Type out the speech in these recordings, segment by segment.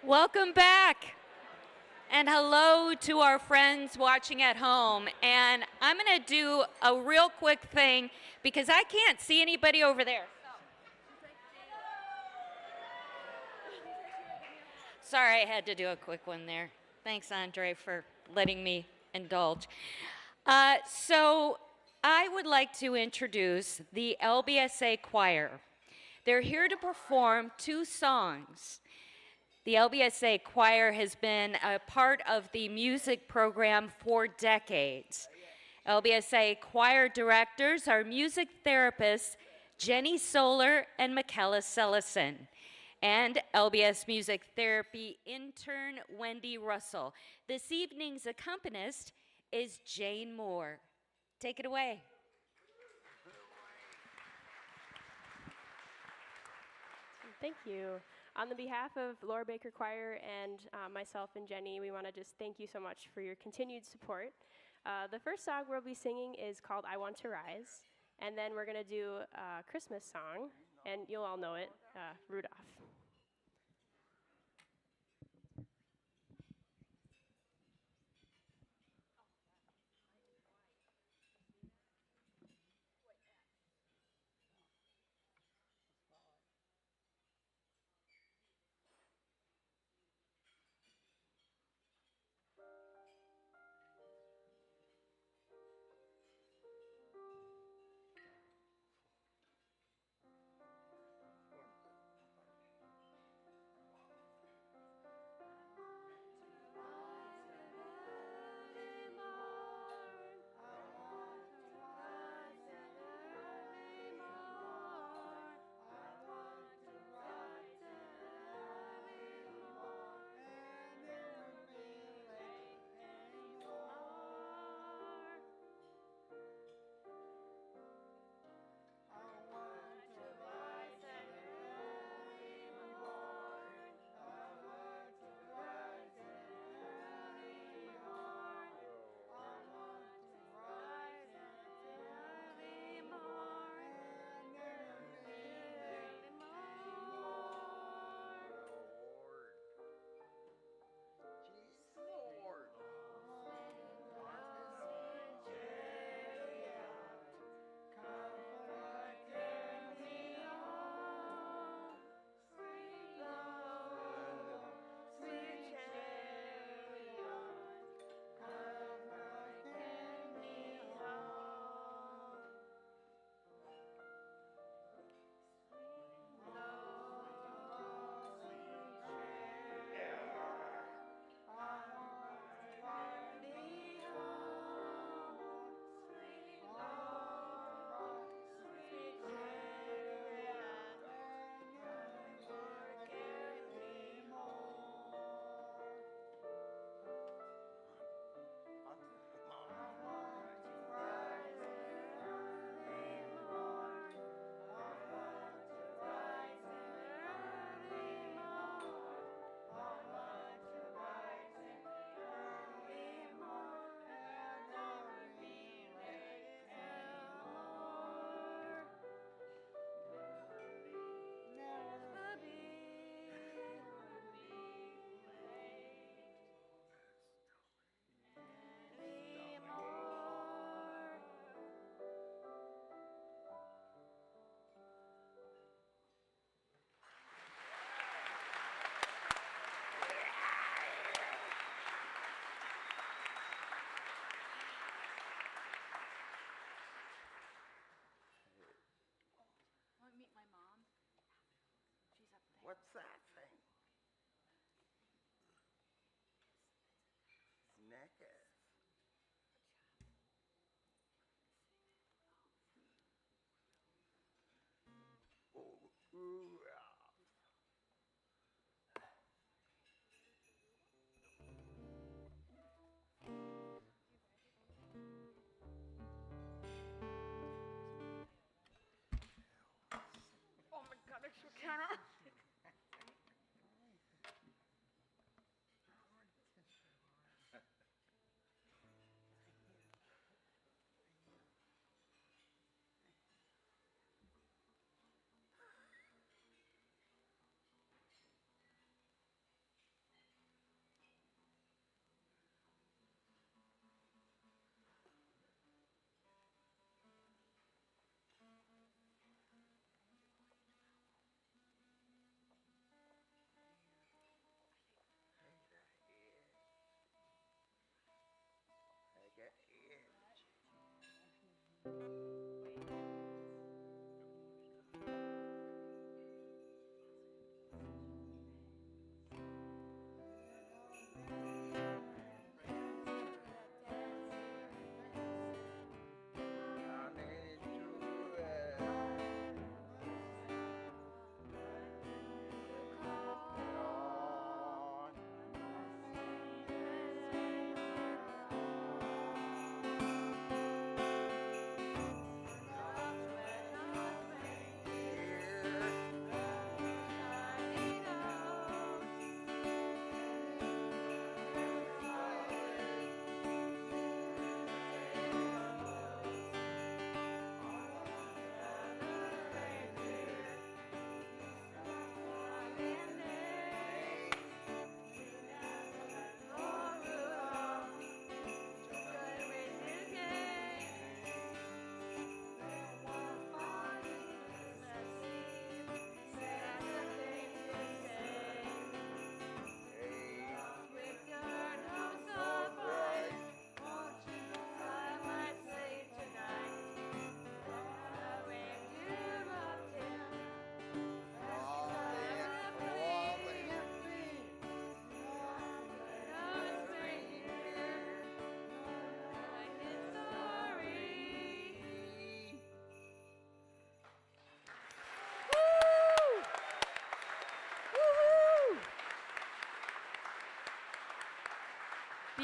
Welcome back. And hello to our friends watching at home. And I'm going to do a real quick thing because I can't see anybody over there. Sorry, I had to do a quick one there. Thanks, Andre, for letting me indulge. So I would like to introduce the LBSA Choir. They're here to perform two songs. The LBSA Choir has been a part of the music program for decades. LBSA Choir directors are music therapists Jenny Solar and Michaela Sellison, and LBS Music Therapy intern Wendy Russell. This evening's accompanist is Jane Moore. Take it away. Thank you. On the behalf of Laura Baker Choir and myself and Jenny, we want to just thank you so much for your continued support. The first song we'll be singing is called I Want to Rise, and then we're going to do a Christmas song, and you'll all know it, Rudolph.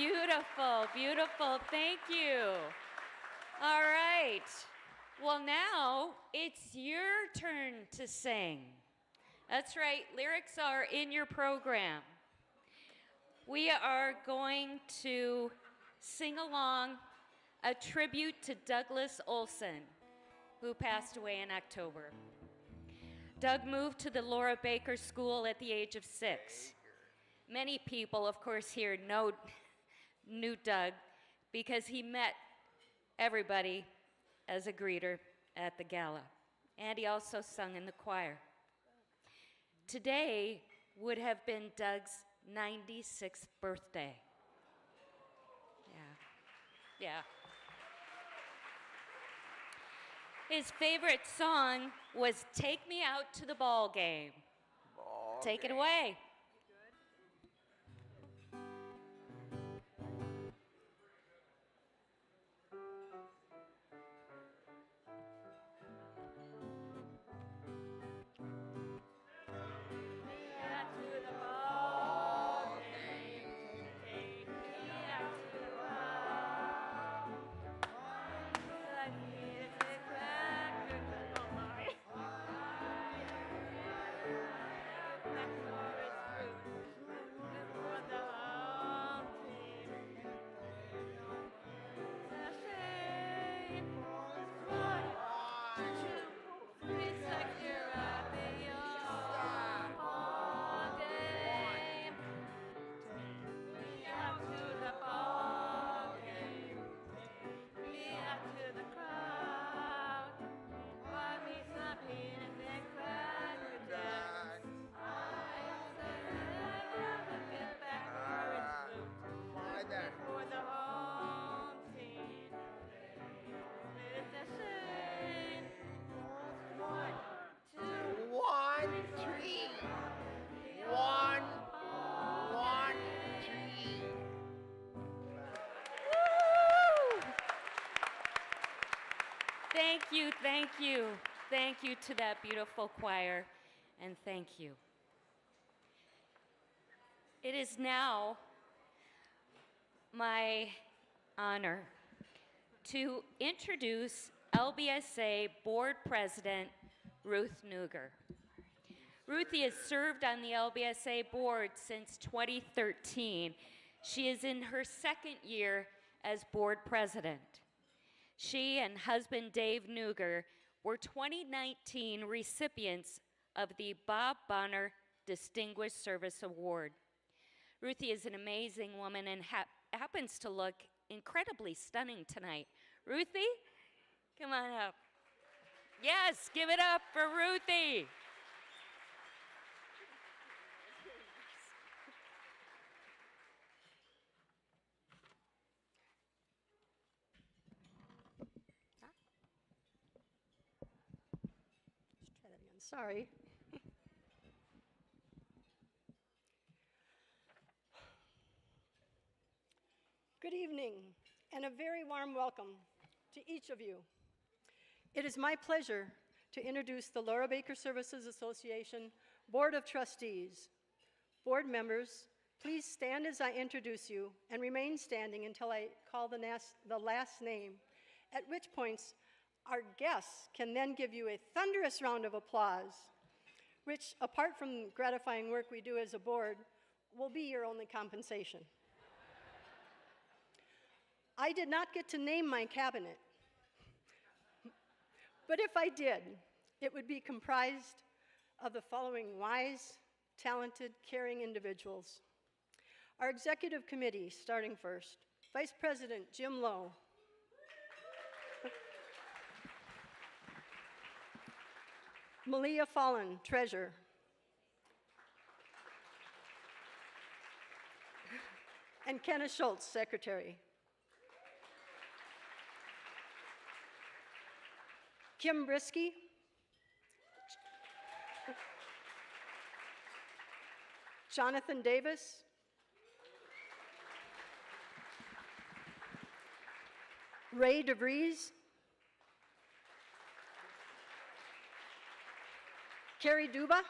Beautiful, beautiful. Thank you. All right. Well, now it's your turn to sing. That's right, lyrics are in your program. We are going to sing along a tribute to Douglas Olson, who passed away in October. Doug moved to the Laura Baker School at the age of 6. Many people, of course, here knew Doug because he met everybody as a greeter at the Gala. And he also sung in the choir. Today would have been Doug's 96th birthday. Yeah. His favorite song was Take Me Out to the Ball Game. Take it away. Thank you, thank you. Thank you to that beautiful choir, and thank you. It is now my honor to introduce LBSA Board President Ruth Nuger. Ruthie has served on the LBSA board since 2013. She is in her second year as board president. She and husband Dave Nuger were 2019 recipients of the Bob Bonner Distinguished Service Award. Ruthie is an amazing woman and happens to look incredibly stunning tonight. Ruthie, come on up. Yes, give it up for Ruthie. Let's try that again. Sorry. Good evening, and a very warm welcome to each of you. It is my pleasure to introduce the Laura Baker Services Association Board of Trustees. Board members, please stand as I introduce you and remain standing until I call the last name, at which points our guests can then give you a thunderous round of applause, which, apart from gratifying work we do as a board, will be your only compensation. I did not get to name my cabinet, but if I did, it would be comprised of the following wise, talented, caring individuals. Our executive committee, starting first, Vice President Jim Lowe, Malia Fallon, Treasurer, and Kenneth Schultz, Secretary. Kim Brisky, Jonathan Davis, Ray DeVries, Carrie Duba,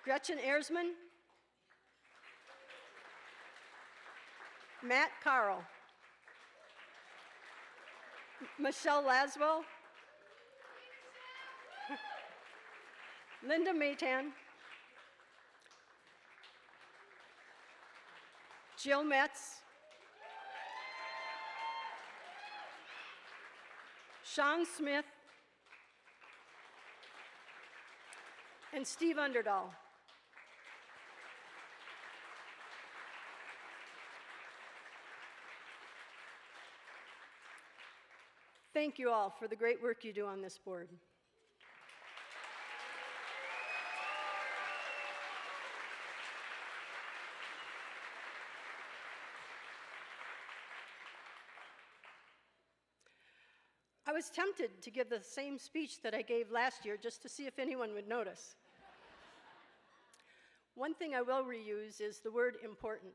Gretchen Erzman, Matt Carl, Michelle Laswell, Linda Maytan, Jill Metz, Sean Smith, and Steve Underdahl. Thank you all for the great work you do on this board. I was tempted to give the same speech that I gave last year just to see if anyone would notice. One thing I will reuse is the word important.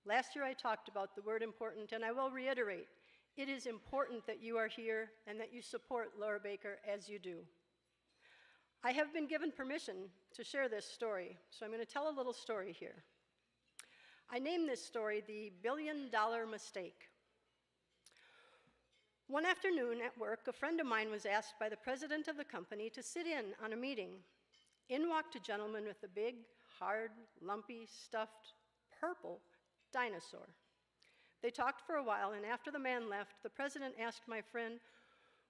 Last year I talked about the word important, and I will reiterate, it is important that you are here and that you support Laura Baker as you do. I have been given permission to share this story, so I'm going to tell a little story here. I named this story the $1 billion mistake. One afternoon at work, a friend of mine was asked by the president of the company to sit in on a meeting. In walked a gentleman with a big, hard, lumpy, stuffed, purple dinosaur. They talked for a while, and after the man left, the president asked my friend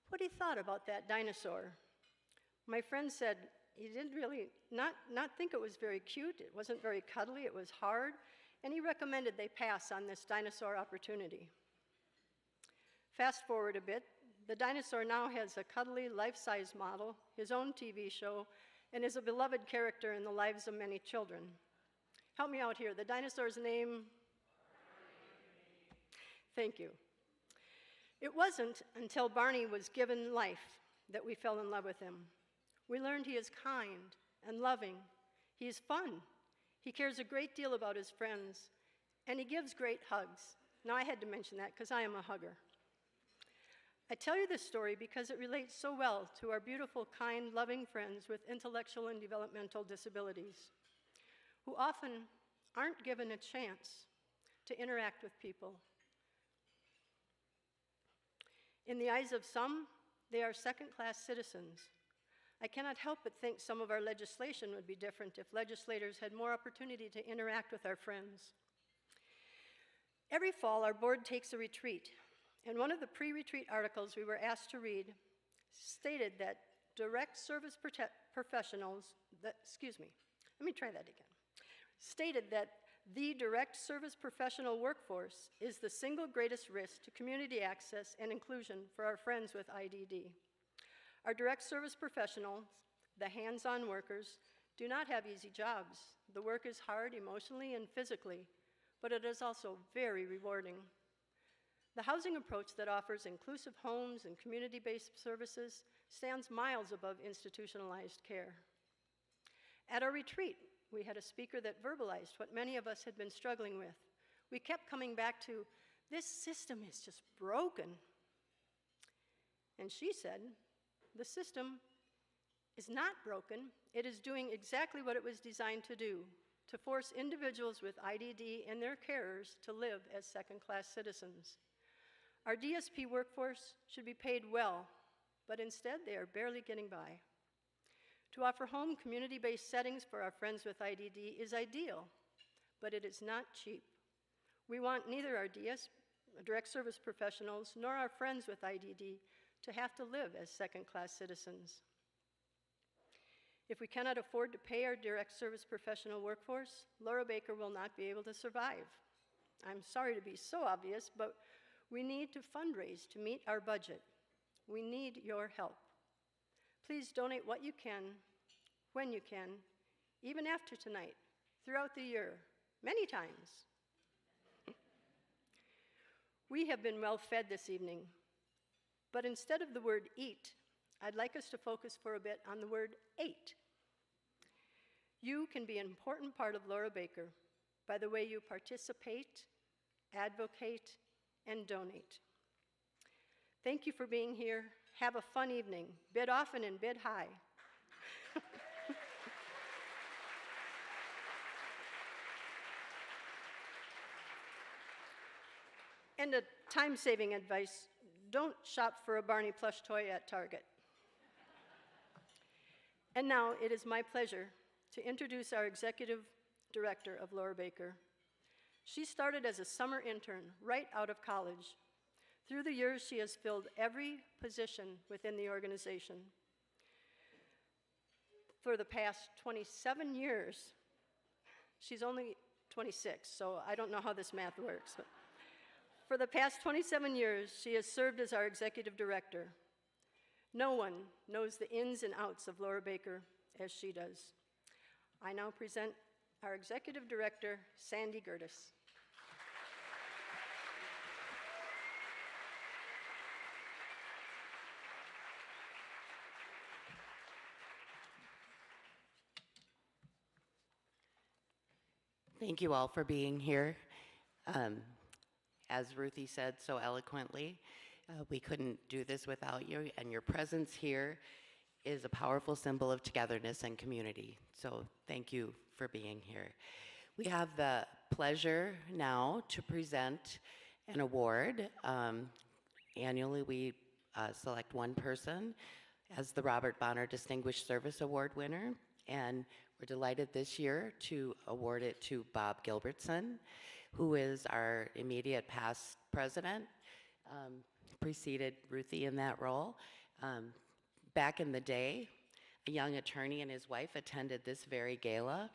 what he thought about that dinosaur. My friend said he didn't really not think it was very cute, it wasn't very cuddly, it was hard, and he recommended they pass on this dinosaur opportunity. Fast forward a bit, the dinosaur now has a cuddly, life-size model, his own TV show, and is a beloved character in the lives of many children. Help me out here, the dinosaur's name? Thank you. It wasn't until Barney was given life that we fell in love with him. We learned he is kind and loving. He is fun. He cares a great deal about his friends, and he gives great hugs. Now, I had to mention that because I am a hugger. I tell you this story because it relates so well to our beautiful, kind, loving friends with intellectual and developmental disabilities, who often aren't given a chance to interact with people. In the eyes of some, they are second-class citizens. I cannot help but think some of our legislation would be different if legislators had more opportunity to interact with our friends. Every fall, our board takes a retreat, and one of the pre-retreat articles we were asked to read stated that direct service professionals, stated that the direct service professional workforce is the single greatest risk to community access and inclusion for our friends with IDD. Our direct service professionals, the hands-on workers, do not have easy jobs. The work is hard emotionally and physically, but it is also very rewarding. The housing approach that offers inclusive homes and community-based services stands miles above institutionalized care. At our retreat, we had a speaker that verbalized what many of us had been struggling with. We kept coming back to, this system is just broken. And she said, the system is not broken. It is doing exactly what it was designed to do, to force individuals with IDD and their carers to live as second-class citizens. Our DSP workforce should be paid well, but instead they are barely getting by. To offer home community-based settings for our friends with IDD is ideal, but it is not cheap. We want neither our direct service professionals nor our friends with IDD to have to live as second-class citizens. If we cannot afford to pay our direct service professional workforce, Laura Baker will not be able to survive. I'm sorry to be so obvious, but we need to fundraise to meet our budget. We need your help. Please donate what you can, when you can, even after tonight, throughout the year, many times. We have been well fed this evening, but instead of the word eat, I'd like us to focus for a bit on the word ate. You can be an important part of Laura Baker by the way you participate, advocate, and donate. Thank you for being here. Have a fun evening. Bid often and bid high. And a time-saving advice, don't shop for a Barney plush toy at Target. And now it is my pleasure to introduce our executive director of Laura Baker. She started as a summer intern right out of college. Through the years, she has filled every position within the organization. For the past 27 years, she's only 26, so I don't know how this math works, but for the past 27 years, she has served as our executive director. No one knows the ins and outs of Laura Baker as she does. I now present our executive director, Sandy Gertis. Thank you all for being here. As Ruthie said so eloquently, we couldn't do this without you, and your presence here is a powerful symbol of togetherness and community. So thank you for being here. We have the pleasure now to present an award. Annually, we select one person as the Robert Bonner Distinguished Service Award winner, and we're delighted this year to award it to Bob Gilbertson, who is our immediate past president, preceded Ruthie in that role. Back in the day, a young attorney and his wife attended this very gala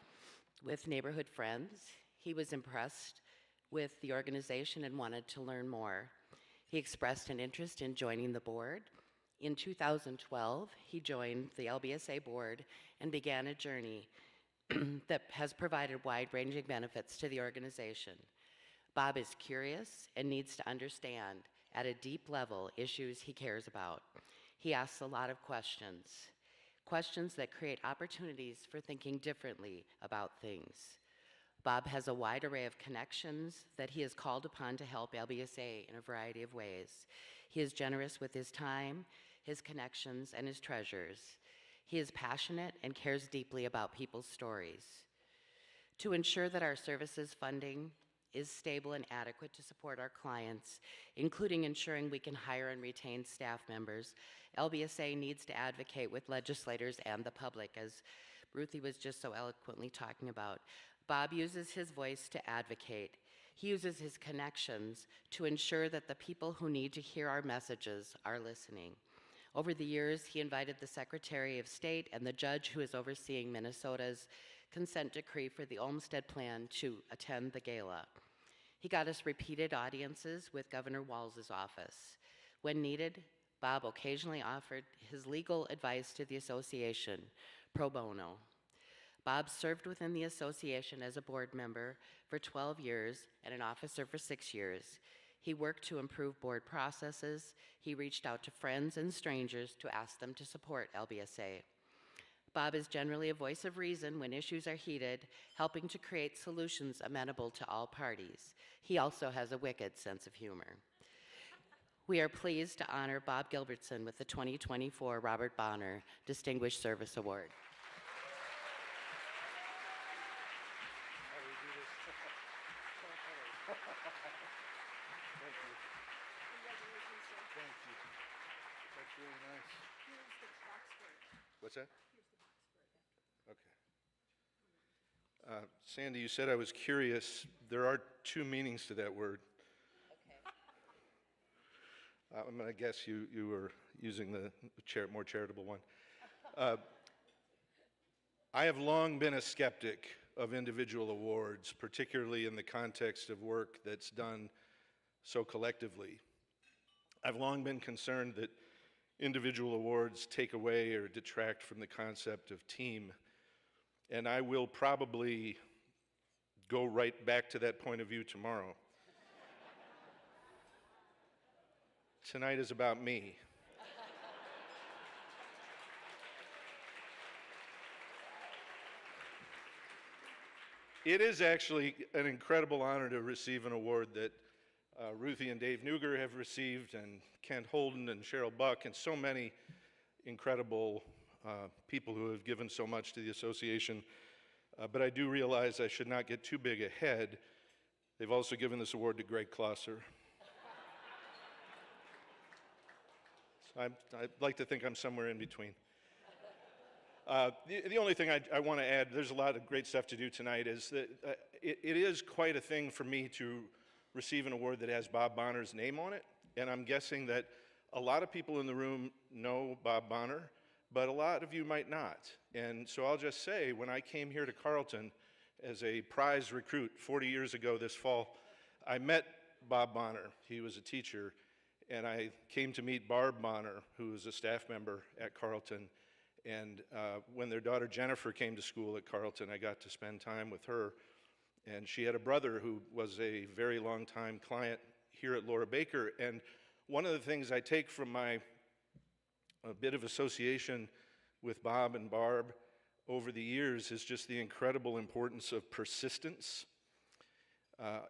with neighborhood friends. He was impressed with the organization and wanted to learn more. He expressed an interest in joining the board. In 2012, he joined the LBSA board and began a journey that has provided wide-ranging benefits to the organization. Bob is curious and needs to understand at a deep level issues he cares about. He asks a lot of questions that create opportunities for thinking differently about things. Bob has a wide array of connections that he is called upon to help LBSA in a variety of ways. He is generous with his time, his connections, and his treasures. He is passionate and cares deeply about people's stories. To ensure that our services funding is stable and adequate to support our clients, including ensuring we can hire and retain staff members, LBSA needs to advocate with legislators and the public, as Ruthie was just so eloquently talking about. Bob uses his voice to advocate. He uses his connections to ensure that the people who need to hear our messages are listening. Over the years, he invited the Secretary of State and the judge who is overseeing Minnesota's consent decree for the Olmstead Plan to attend the gala. He got us repeated audiences with Governor Walz's office. When needed, Bob occasionally offered his legal advice to the association, pro bono. Bob served within the association as a board member for 12 years and an officer for 6 years. He worked to improve board processes. He reached out to friends and strangers to ask them to support LBSA. Bob is generally a voice of reason when issues are heated, helping to create solutions amenable to all parties. He also has a wicked sense of humor. We are pleased to honor Bob Gilbertson with the 2024 Robert Bonner Distinguished Service Award. What's that? Okay. Sandy, you said I was curious. There are two meanings to that word. Okay. I'm going to guess you were using the more charitable one. I have long been a skeptic of individual awards, particularly in the context of work that's done so collectively. I've long been concerned that individual awards take away or detract from the concept of team. And I will probably go right back to that point of view tomorrow. Tonight is about me. It is actually an incredible honor to receive an award that Ruthie and Dave Neuger have received, and Kent Holden and Cheryl Buck, and so many incredible people who have given so much to the association. But I do realize I should not get too big ahead. They've also given this award to Greg Klosser. I'd like to think I'm somewhere in between. The only thing I want to add, there's a lot of great stuff to do tonight, is that it is quite a thing for me to receive an award that has Bob Bonner's name on it. And I'm guessing that a lot of people in the room know Bob Bonner, but a lot of you might not. And so I'll just say, when I came here to Carleton as a prize recruit 40 years ago this fall, I met Bob Bonner. He was a teacher. And I came to meet Barb Bonner, who was a staff member at Carleton. And when their daughter Jennifer came to school at Carleton, I got to spend time with her. And she had a brother who was a very long-time client here at Laura Baker. And one of the things I take from my bit of association with Bob and Barb over the years is just the incredible importance of persistence.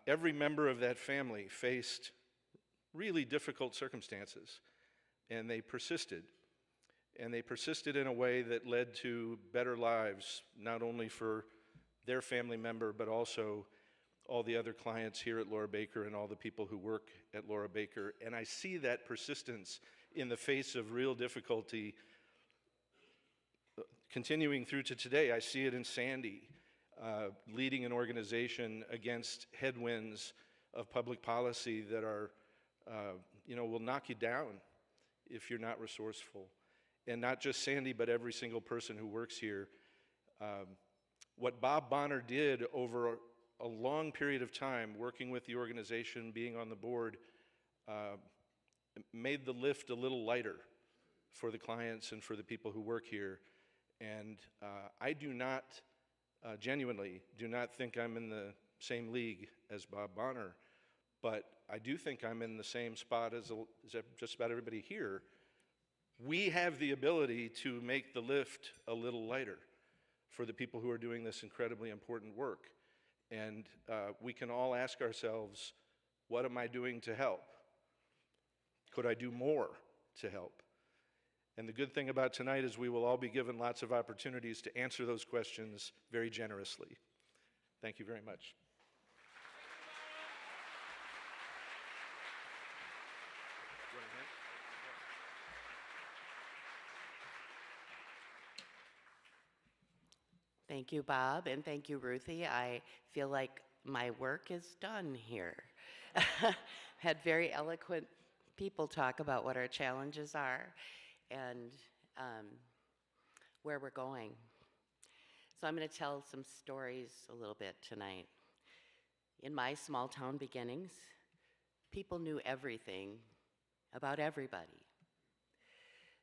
Every member of that family faced really difficult circumstances, and they persisted. And they persisted in a way that led to better lives, not only for their family member, but also all the other clients here at Laura Baker and all the people who work at Laura Baker. And I see that persistence in the face of real difficulty continuing through to today. I see it in Sandy, leading an organization against headwinds of public policy that are, will knock you down if you're not resourceful. And not just Sandy, but every single person who works here. What Bob Bonner did over a long period of time, working with the organization, being on the board, made the lift a little lighter for the clients and for the people who work here. And I do not, genuinely, do not think I'm in the same league as Bob Bonner, but I do think I'm in the same spot as just about everybody here. We have the ability to make the lift a little lighter for the people who are doing this incredibly important work. And we can all ask ourselves, what am I doing to help? Could I do more to help? And the good thing about tonight is we will all be given lots of opportunities to answer those questions very generously. Thank you very much. Thank you, Bob, and thank you, Ruthie. I feel like my work is done here. Had very eloquent people talk about what our challenges are and where we're going. So I'm going to tell some stories a little bit tonight. In my small town beginnings, people knew everything about everybody.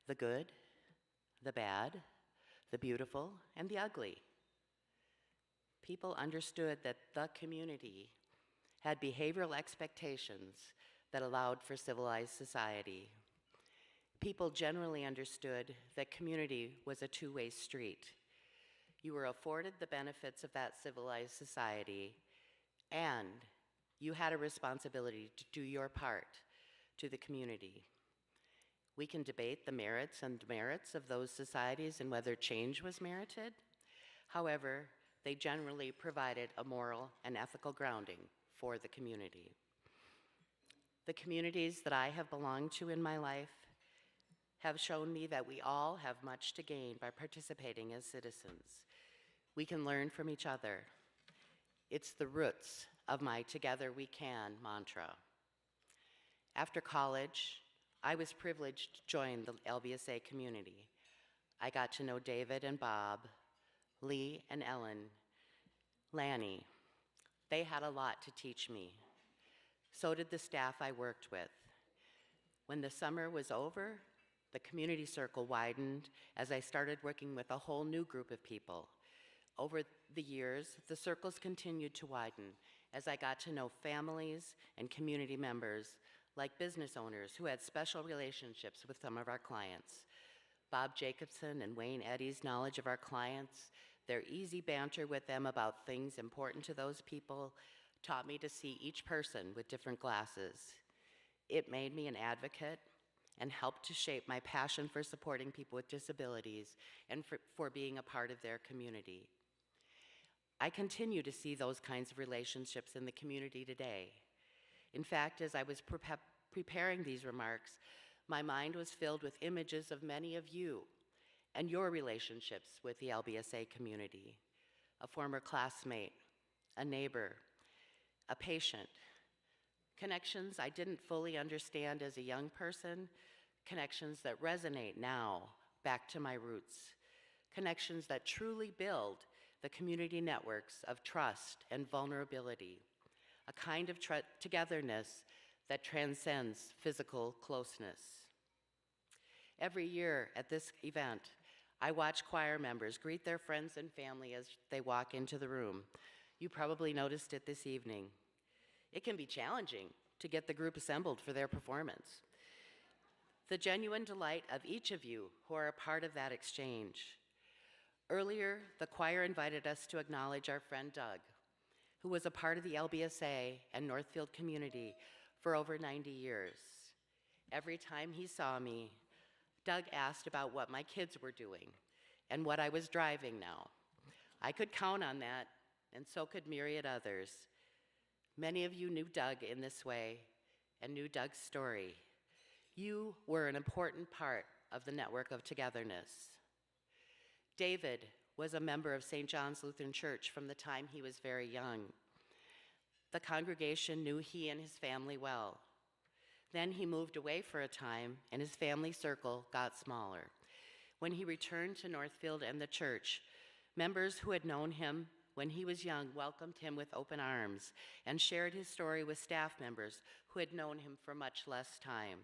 The good, the bad, the beautiful, and the ugly. People understood that the community had behavioral expectations that allowed for civilized society. People generally understood that community was a two-way street. You were afforded the benefits of that civilized society, and you had a responsibility to do your part to the community. We can debate the merits and demerits of those societies and whether change was merited. However, they generally provided a moral and ethical grounding for the community. The communities that I have belonged to in my life have shown me that we all have much to gain by participating as citizens. We can learn from each other. It's the roots of my Together We Can mantra. After college, I was privileged to join the LBSA community. I got to know David and Bob, Lee and Ellen, Lanny. They had a lot to teach me. So did the staff I worked with. When the summer was over, the community circle widened as I started working with a whole new group of people. Over the years, the circles continued to widen as I got to know families and community members like business owners who had special relationships with some of our clients. Bob Jacobson and Wayne Eddy's knowledge of our clients, their easy banter with them about things important to those people, taught me to see each person with different glasses. It made me an advocate and helped to shape my passion for supporting people with disabilities and for being a part of their community. I continue to see those kinds of relationships in the community today. In fact, as I was preparing these remarks, My mind was filled with images of many of you and your relationships with the LBSA community, a former classmate, a neighbor, a patient, connections I didn't fully understand as a young person, connections that resonate now back to my roots, connections that truly build the community networks of trust and vulnerability, a kind of togetherness that transcends physical closeness. Every year at this event, I watch choir members greet their friends and family as they walk into the room. You probably noticed it this evening. It can be challenging to get the group assembled for their performance. The genuine delight of each of you who are a part of that exchange. Earlier, the choir invited us to acknowledge our friend Doug, who was a part of the LBSA and Northfield community for over 90 years. Every time he saw me, Doug asked about what my kids were doing and what I was driving now. I could count on that, and so could myriad others. Many of you knew Doug in this way and knew Doug's story. You were an important part of the network of togetherness. David was a member of St. John's Lutheran Church from the time he was very young. The congregation knew he and his family well. Then he moved away for a time, and his family circle got smaller. When he returned to Northfield and the church, members who had known him when he was young welcomed him with open arms and shared his story with staff members who had known him for much less time.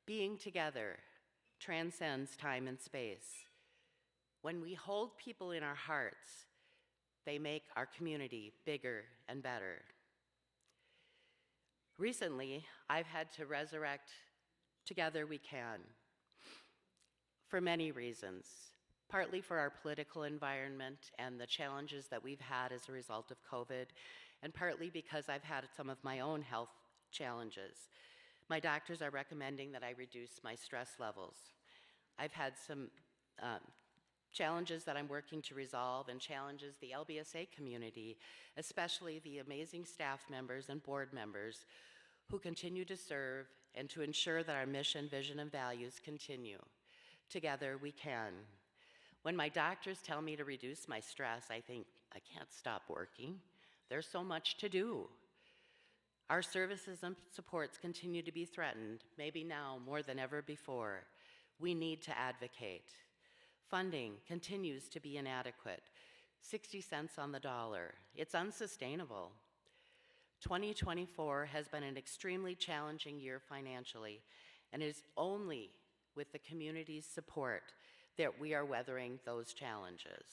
Being together transcends time and space. When we hold people in our hearts, they make our community bigger and better. Recently, I've had to resurrect Together We Can for many reasons, partly for our political environment and the challenges that we've had as a result of COVID, and partly because I've had some of my own health challenges. My doctors are recommending that I reduce my stress levels. I've had some challenges that I'm working to resolve and challenges the LBSA community, especially the amazing staff members and board members who continue to serve and to ensure that our mission, vision, and values continue. Together we can. When my doctors tell me to reduce my stress, I think, I can't stop working. There's so much to do. Our services and supports continue to be threatened, maybe now more than ever before. We need to advocate. Funding continues to be inadequate, 60 cents on the dollar. It's unsustainable. 2024 has been an extremely challenging year financially, and it is only with the community's support that we are weathering those challenges.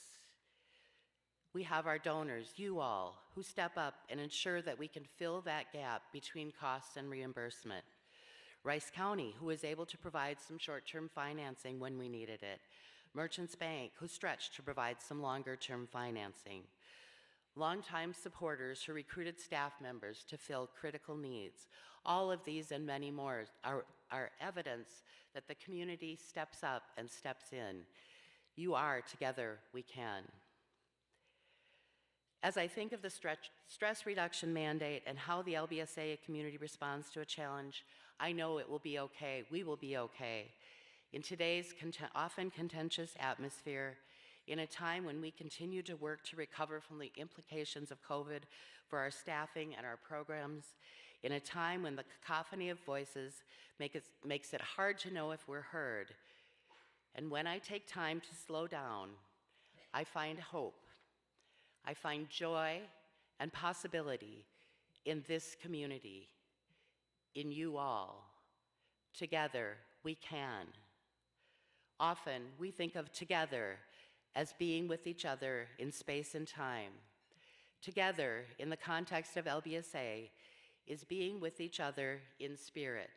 We have our donors, you all, who step up and ensure that we can fill that gap between costs and reimbursement. Rice County, who was able to provide some short-term financing when we needed it. Merchants Bank, who stretched to provide some longer-term financing. Longtime supporters who recruited staff members to fill critical needs. All of these and many more are evidence that the community steps up and steps in. You are Together We Can. As I think of the stress reduction mandate and how the LBSA community responds to a challenge, I know it will be okay. We will be okay. In today's often contentious atmosphere, in a time when we continue to work to recover from the implications of COVID for our staffing and our programs, in a time when the cacophony of voices makes it hard to know if we're heard, and when I take time to slow down, I find hope. I find joy and possibility in this community, in you all. Together, we can. Often, we think of together as being with each other in space and time. Together, in the context of LBSA, is being with each other in spirit.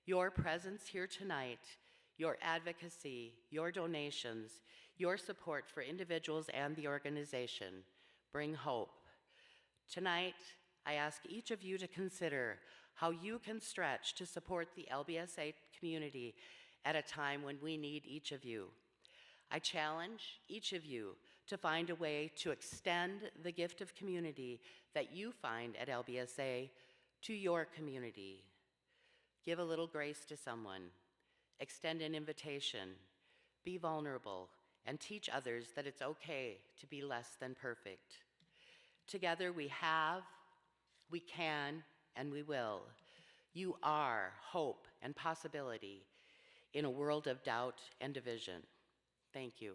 Your presence here tonight, your advocacy, your donations, your support for individuals and the organization bring hope. Tonight, I ask each of you to consider how you can stretch to support the LBSA community at a time when we need each of you. I challenge each of you to find a way to extend the gift of community that you find at LBSA to your community. Give a little grace to someone. Extend an invitation. Be vulnerable and teach others that it's okay to be less than perfect. Together we have, we can, and we will. You are hope and possibility in a world of doubt and division. Thank you.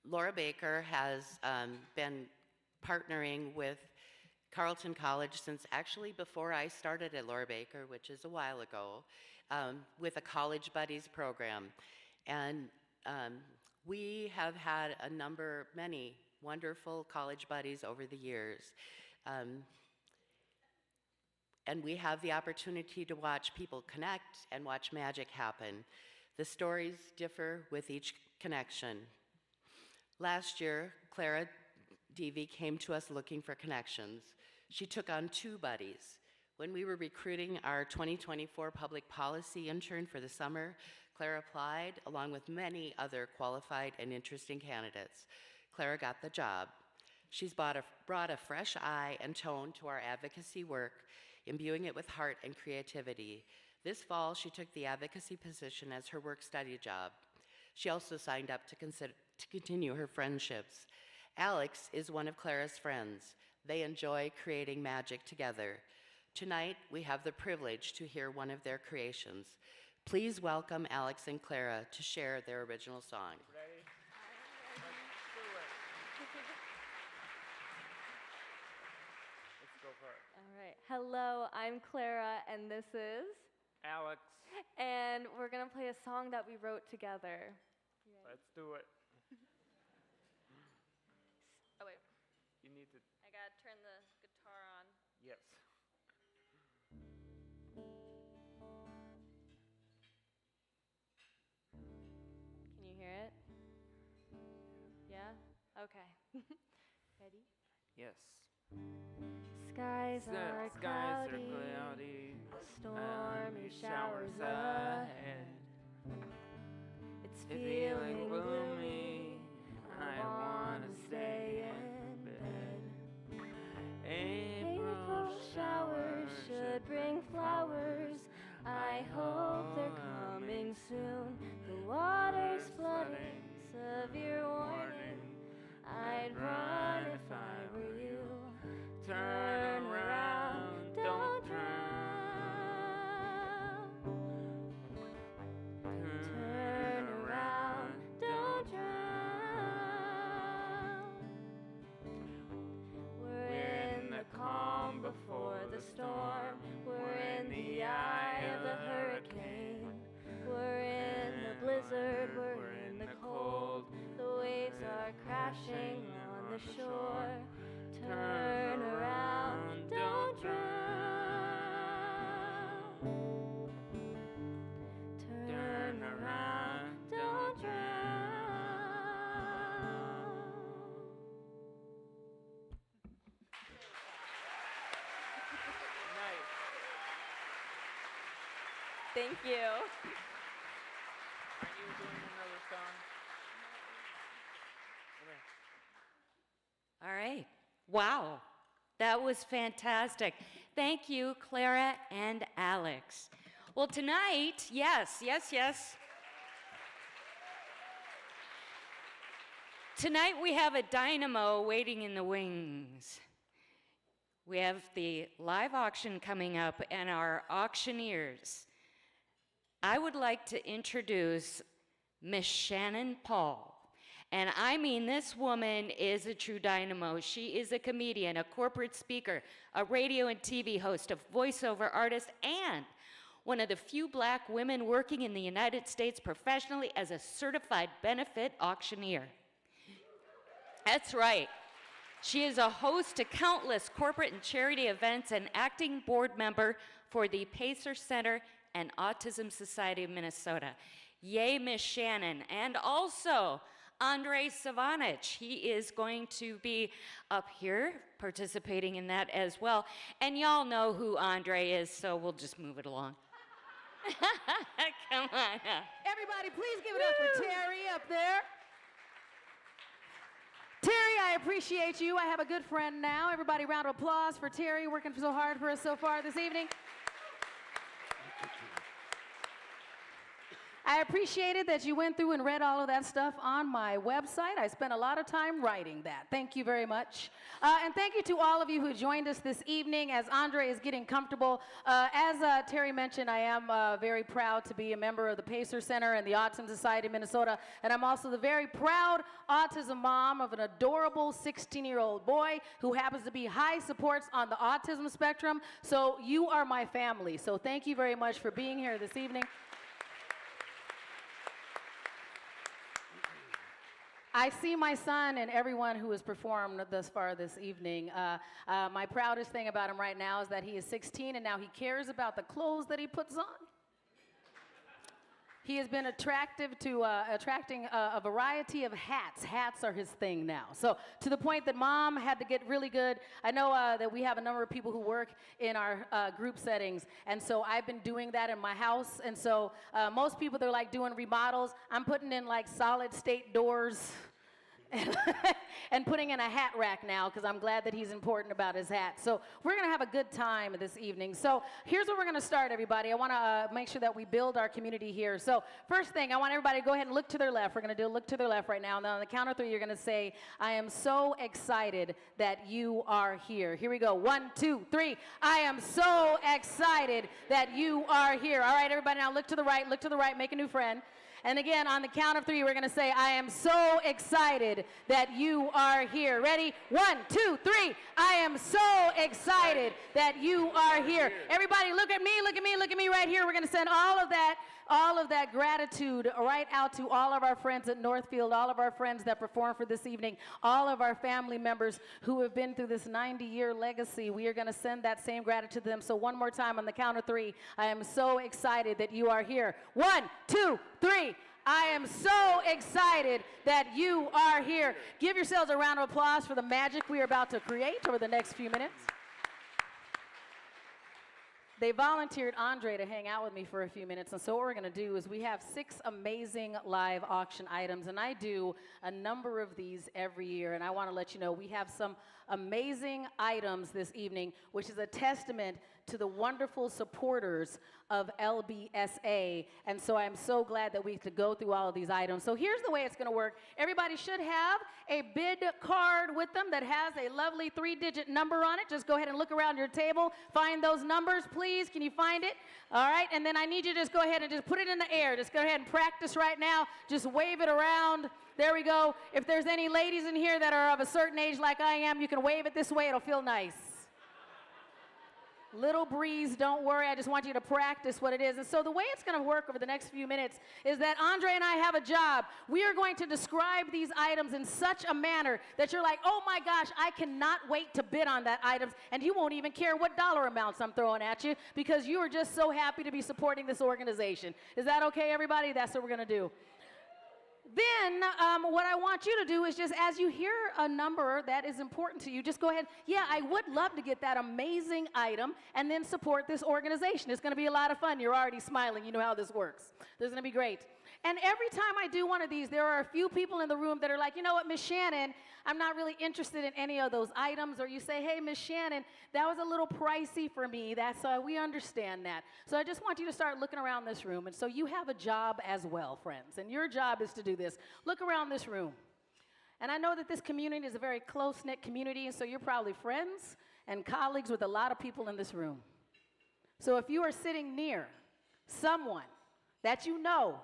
Laura Baker has been partnering with Carleton College since actually before I started at Laura Baker, which is a while ago, with a College Buddies program. And we have had many wonderful college buddies over the years. And we have the opportunity to watch people connect and watch magic happen. The stories differ with each connection. Last year, Clara Deavy came to us looking for connections. She took on 2 buddies. When we were recruiting our 2024 public policy intern for the summer, Clara applied along with many other qualified and interesting candidates. Clara got the job. She's brought a fresh eye and tone to our advocacy work, imbuing it with heart and creativity. This fall, she took the advocacy position as her work-study job. She also signed up to continue her friendships. Alex is one of Clara's friends. They enjoy creating magic together. Tonight, we have the privilege to hear one of their creations. Please welcome Alex and Clara to share their original song. Ready? Let's do it. Let's go for it. All right. Hello, I'm Clara, and this is. Alex, And we're going to play a song that we wrote together. let's do it. Oh, wait. You need to, I got to turn the guitar on. yes. Can you hear it? Yeah? Okay. Ready? Yes. Skies are cloudy, cloudy. stormy showers ahead. ahead. It's Feeling feeling gloomy. gloomy. I want to stay in bed. April showers should bring flowers. I hope they're coming soon. The water's flooding, severe warning. I'd run if I were you. Turn around, don't drown. Turn around, don't drown. We're in the calm before the storm. We're in the eye of the hurricane. We're in the blizzard, we're in the cold. The waves are crashing on the shore. Turn around, don't drown. Turn around, don't drown. Nice. Thank you. Aren't you doing another song? Come here. All right. Wow. That was fantastic. Thank you, Clara and Alex. Well, tonight, yes. Tonight we have a dynamo waiting in the wings. We have the live auction coming up and our auctioneers. I would like to introduce Miss Shannon Paul. And I mean, this woman is a true dynamo. She is a comedian, a corporate speaker, a radio and TV host, a voiceover artist, and one of the few black women working in the United States professionally as a certified benefit auctioneer. That's right. She is a host to countless corporate and charity events and acting board member for the Pacer Center and Autism Society of Minnesota. Yay, Miss Shannon. And also, Andre Savanich. He is going to be up here participating in that as well. And y'all know who Andre is, so we'll just move it along. Come on. Everybody, please give it up for Terry up there. Terry, I appreciate you. I have a good friend now. Everybody, round of applause for Terry, working so hard for us so far this evening. I appreciated that you went through and read all of that stuff on my website. I spent a lot of time writing that. Thank you very much. And thank you to all of you who joined us this evening as Andre is getting comfortable. As Terry mentioned, I am very proud to be a member of the Pacer Center and the Autism Society of Minnesota. And I'm also the very proud autism mom of an adorable 16-year-old boy who happens to be high supports on the autism spectrum. So you are my family. So thank you very much for being here this evening. I see my son and everyone who has performed thus far this evening. My proudest thing about him right now is that he is 16 and now he cares about the clothes that he puts on. He has been attracting a variety of hats. Hats are his thing now. So to the point that mom had to get really good. I know that we have a number of people who work in our group settings. And so I've been doing that in my house. And so most people, they're like doing remodels. I'm putting in like solid state doors and putting in a hat rack now because I'm glad that he's important about his hat. So we're going to have a good time this evening. So here's where we're going to start, everybody. I want to make sure that we build our community here. So first thing, I want everybody to go ahead and look to their left. We're going to do a look to their left right now. And then on the count of three, you're going to say, I am so excited that you are here. Here we go. 1, 2, 3. I am so excited that you are here. All right, everybody, now look to the right, make a new friend. And again, on the count of three, we're going to say, I am so excited that you are here. Ready? 1, 2, 3. I am so excited that you are here. Everybody, look at me right here. We're going to send all of that gratitude right out to all of our friends at Northfield, all of our friends that performed for this evening, all of our family members who have been through this 90-year legacy. We are going to send that same gratitude to them. So one more time on the count of three, I am so excited that you are here. 1, 2, 3. I am so excited that you are here. Give yourselves a round of applause for the magic we are about to create over the next few minutes. They volunteered Andre to hang out with me for a few minutes, and so what we're going to do is we have 6 amazing live auction items, and I do a number of these every year, and I want to let you know we have some amazing items this evening, which is a testament to the wonderful supporters of LBSA, and so I'm so glad that we could go through all of these items. So here's the way it's going to work. Everybody should have a bid card with them that has a lovely 3-digit number on it. Just go ahead and look around your table, find those numbers, please. Can you find it? All right, and then I need you to just go ahead and just put it in the air. Just go ahead and practice right now. Just wave it around. There we go. If there's any ladies in here that are of a certain age like I am, you can wave it this way. It'll feel nice. Little breeze, don't worry. I just want you to practice what it is. And so the way it's going to work over the next few minutes is that Andre and I have a job. We are going to describe these items in such a manner that you're like, oh my gosh, I cannot wait to bid on that item. And you won't even care what dollar amounts I'm throwing at you because you are just so happy to be supporting this organization. Is that okay, everybody? That's what we're going to do. Then what I want you to do is just as you hear a number that is important to you, just go ahead. Yeah, I would love to get that amazing item and then support this organization. It's going to be a lot of fun. You're already smiling. You know how this works. This is going to be great. And every time I do one of these, there are a few people in the room that are like, you know what, Miss Shannon, I'm not really interested in any of those items. Or you say, hey, Miss Shannon, that was a little pricey for me. We understand that. So I just want you to start looking around this room. And so you have a job as well, friends. And your job is to do this. Look around this room. And I know that this community is a very close-knit community. And so you're probably friends and colleagues with a lot of people in this room. So if you are sitting near someone that you know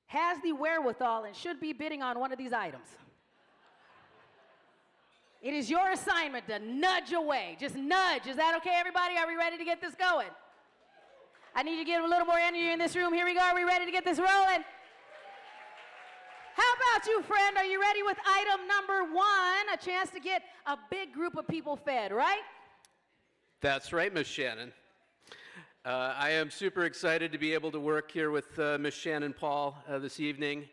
has the wherewithal and should be bidding on one of these items, it is your assignment to nudge away. Just nudge. Is that okay, everybody? Are we ready to get this going? I need you to get a little more energy in this room. Here we go. Are we ready to get this rolling? How about you, friend? Are you ready with item number 1? A chance to get a big group of people fed, right? That's right, Miss Shannon. I am super excited to be able to work here with Miss Shannon Paul this evening.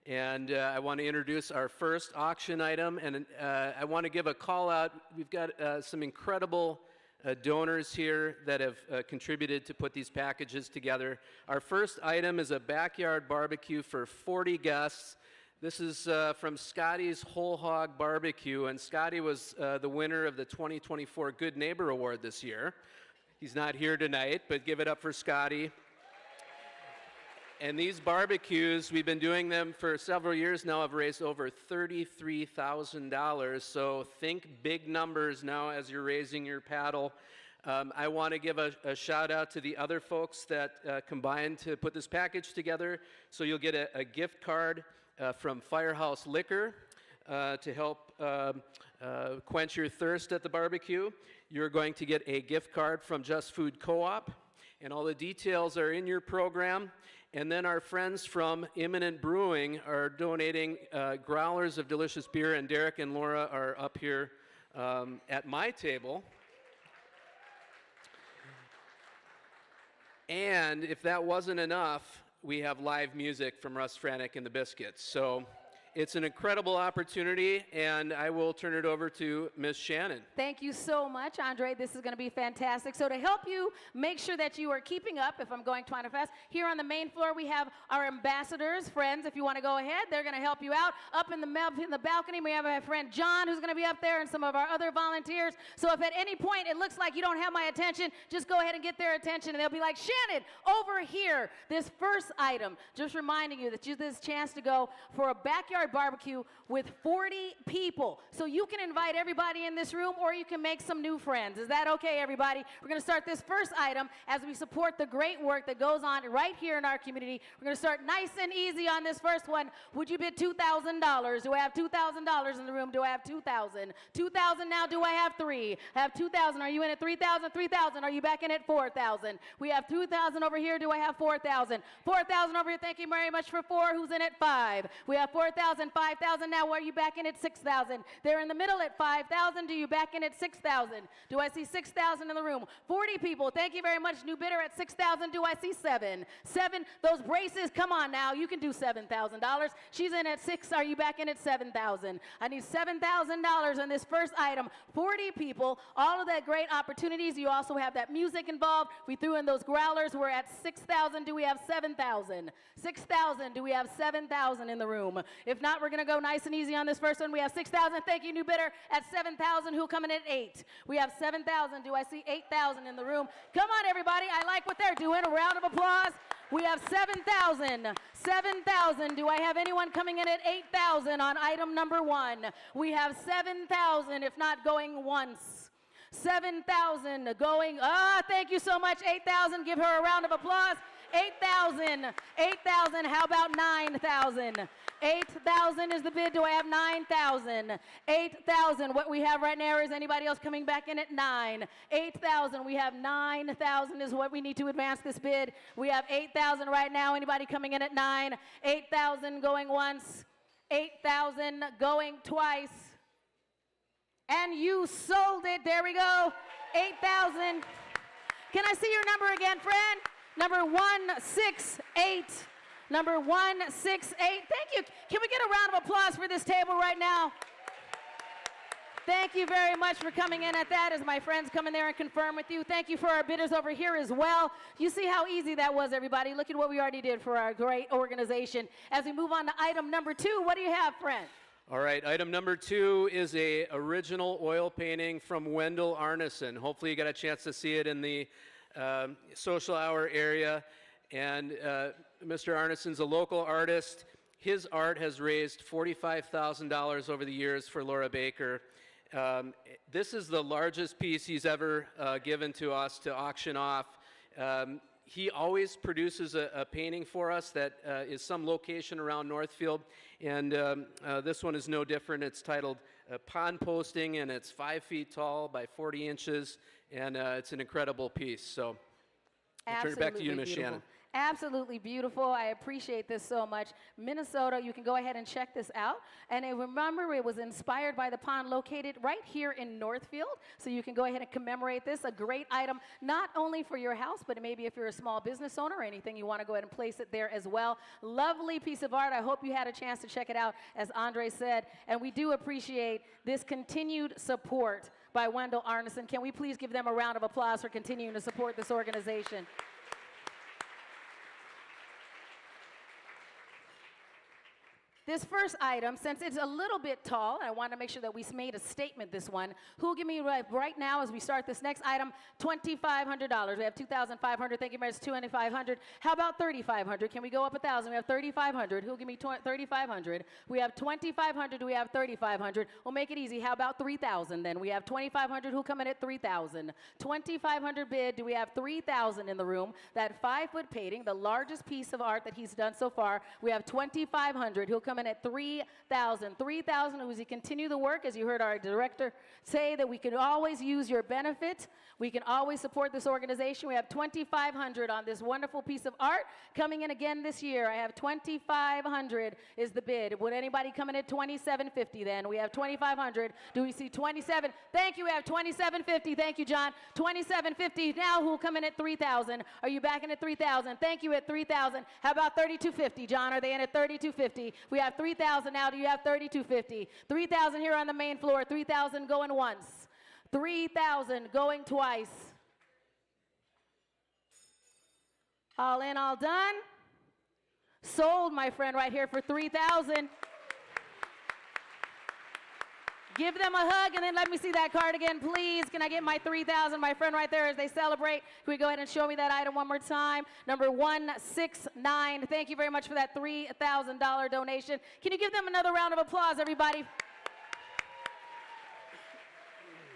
And I want to introduce our first auction item. And I want to give a call out. We've got some incredible donors here that have contributed to put these packages together. Our first item is a backyard barbecue for 40 guests. This is from Scotty's Whole Hog Barbecue, and Scotty was the winner of the 2024 Good Neighbor Award this year. He's not here tonight, but give it up for Scotty. And these barbecues, we've been doing them for several years now, have raised over $33,000. So think big numbers now as you're raising your paddle. I want to give a shout out to the other folks that combined to put this package together. So you'll get a gift card from Firehouse Liquor to help quench your thirst at the barbecue. You're going to get a gift card from Just Food Co-op, and all the details are in your program. And then our friends from Imminent Brewing are donating growlers of delicious beer, and Derek and Laura are up here at my table. And if that wasn't enough, we have live music from Russ Franek and the Biscuits. So it's an incredible opportunity, and I will turn it over to Ms. Shannon. Thank you so much, Andre. This is going to be fantastic. So to help you make sure that you are keeping up, if I'm going kind of fast, here on the main floor we have our ambassadors, friends. If you want to go ahead, they're going to help you out. Up in the balcony, we have our friend John, who's going to be up there, and some of our other volunteers. So if at any point it looks like you don't have my attention, just go ahead and get their attention, and they'll be like, Shannon, over here, this first item, just reminding you that you have this chance to go for a backyard barbecue with 40 people. So you can invite everybody in this room, or you can make some new friends. Is that okay, everybody? We're going to start this first item as we support the great work that goes on right here in our community. We're going to start nice and easy on this first one. Would you bid $2,000? Do I have $2,000 in the room? Do I have 2,000? 2,000 now. Do I have 3? I have 2,000. Are you in at 3,000? 3,000. Are you back in at 4,000? We have 2,000 over here. Do I have 4,000? 4,000 over here. Thank you very much for 4. Who's in at 5? We have 4,000. 5,000 now. Are you back in at 6,000? They're in the middle at 5,000. Do you back in at 6,000? Do I see 6,000 in the room? 40 people. Thank you very much. New bidder at 6,000. Do I see 7? 7. Those braces. Come on now. You can do $7,000. She's in at 6. Are you back in at 7,000? I need $7,000 on this first item. 40 people. All of that great opportunities. You also have that music involved. We threw in those growlers. We're at 6,000. Do we have 7,000? 6,000. Do we have 7,000 in the room? If not, we're going to go nice and easy on this first one. We have 6,000. Thank you, new bidder. At 7,000, who'll come in at 8? We have 7,000. Do I see 8,000 in the room? Come on, everybody. I like what they're doing. A round of applause. We have 7,000. 7,000. Do I have anyone coming in at 8,000 on item number 1? We have 7,000, if not going once. 7,000 going. Thank you so much. 8,000. Give her a round of applause. 8,000. 8,000. How about 9,000? 8,000 is the bid. Do I have 9,000? 8,000. What we have right now is anybody else coming back in at 9? 8,000. We have 9,000 is what we need to advance this bid. We have 8,000 right now. Anybody coming in at 9? 8,000 going once. 8,000 going twice. And you sold it. There we go. 8,000. Can I see your number again, friend? Number 168. Number 168. Thank you. Can we get a round of applause for this table right now? Thank you very much for coming in at that as my friends come in there and confirm with you. Thank you for our bidders over here as well. You see how easy that was, everybody. Look at what we already did for our great organization. As we move on to item number 2, what do you have, friend? All right, item number 2 is a original oil painting from Wendell Arneson. Hopefully you got a chance to see it in the social hour area. And Mr. Arneson's a local artist. His art has raised $45,000 over the years for Laura Baker. This is the largest piece he's ever given to us to auction off. He always produces a painting for us that is some location around Northfield, and this one is no different. It's titled Pond Posting, and it's 5 feet tall by 40 inches, and it's an incredible piece. So I'll turn it back to you, Ms. Shannon. Absolutely beautiful. I appreciate this so much. Minnesota, you can go ahead and check this out. And remember, it was inspired by the pond located right here in Northfield. So you can go ahead and commemorate this. A great item, not only for your house, but maybe if you're a small business owner or anything, you want to go ahead and place it there as well. Lovely piece of art. I hope you had a chance to check it out, as Andre said. And we do appreciate this continued support by Wendell Arneson. Can we please give them a round of applause for continuing to support this organization? This first item, since it's a little bit tall, I want to make sure that we made a statement this one. Who will give me right now as we start this next item, $2,500. We have $2,500. Thank you very much. $2,500. How about $3,500? Can we go up 1,000? We have $3,500. Who'll give me $3,500? We have $2,500. Do we have $3,500? We'll make it easy. How about $3,000 then? We have $2,500. Who come in at $3,000? $2,500 bid. Do we have $3,000 in the room? That 5-foot painting, the largest piece of art that he's done so far. We have $2,500. Who'll come in at $3,000. $3,000 as we continue the work, as you heard our director say, that we can always use your benefit. We can always support this organization. We have $2,500 on this wonderful piece of art coming in again this year. I have $2,500 is the bid. Would anybody come in at $2,750 then? We have $2,500. Do we see 27? Thank you. We have $2,750. Thank you, John. $2,750. Now who will come in at $3,000? Are you back in at $3,000? Thank you at $3,000. How about $3,250? John, are they in at $3,250? We have $3,000 now. Do you have $3,250? $3,000 here on the main floor. $3,000 going once. $3,000 going twice. All in, all done. Sold, my friend, right here for $3,000. Give them a hug and then let me see that card again, please. Can I get my $3,000, my friend right there as they celebrate? Can we go ahead and show me that item one more time? Number 169. Thank you very much for that $3,000 donation. Can you give them another round of applause, everybody?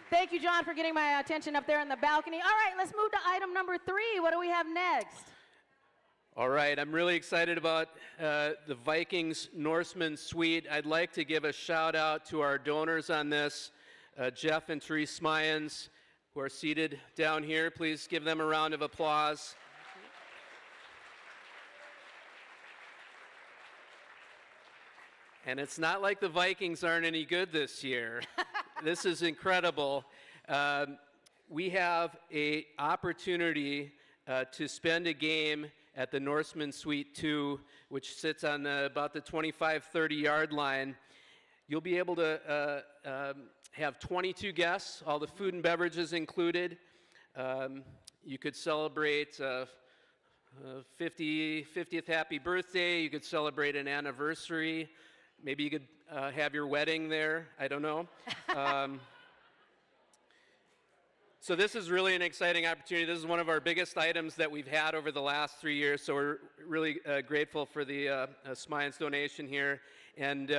Thank you, John, for getting my attention up there on the balcony. All right, let's move to item number 3. What do we have next? All right, I'm really excited about the Vikings Norseman Suite. I'd like to give a shout out to our donors on this, Jeff and Therese Smayans, who are seated down here. Please give them a round of applause. And it's not like the Vikings aren't any good this year. This is incredible. We have an opportunity to spend a game at the Norseman Suite 2, which sits on about the 25-30 yard line. You'll be able to have 22 guests, all the food and beverages included. You could celebrate 50th happy birthday. You could celebrate an anniversary. Maybe you could have your wedding there. I don't know. So this is really an exciting opportunity. This is one of our biggest items that we've had over the last 3 years, so we're really grateful for the Smayans donation here. And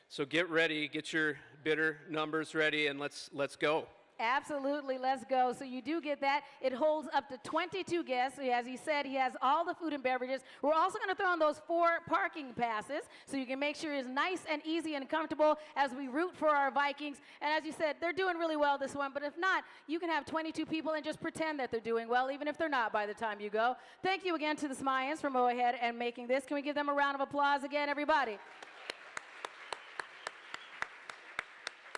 so get ready, get your bidder numbers ready, and let's go. Absolutely, let's go. So you do get that. It holds up to 22 guests. As he said, he has all the food and beverages. We're also going to throw in those 4 parking passes so you can make sure it's nice and easy and comfortable as we root for our Vikings. And as you said, they're doing really well this one, but if not, you can have 22 people and just pretend that they're doing well, even if they're not by the time you go. Thank you again to the Smayans for going ahead and making this. Can we give them a round of applause again, everybody?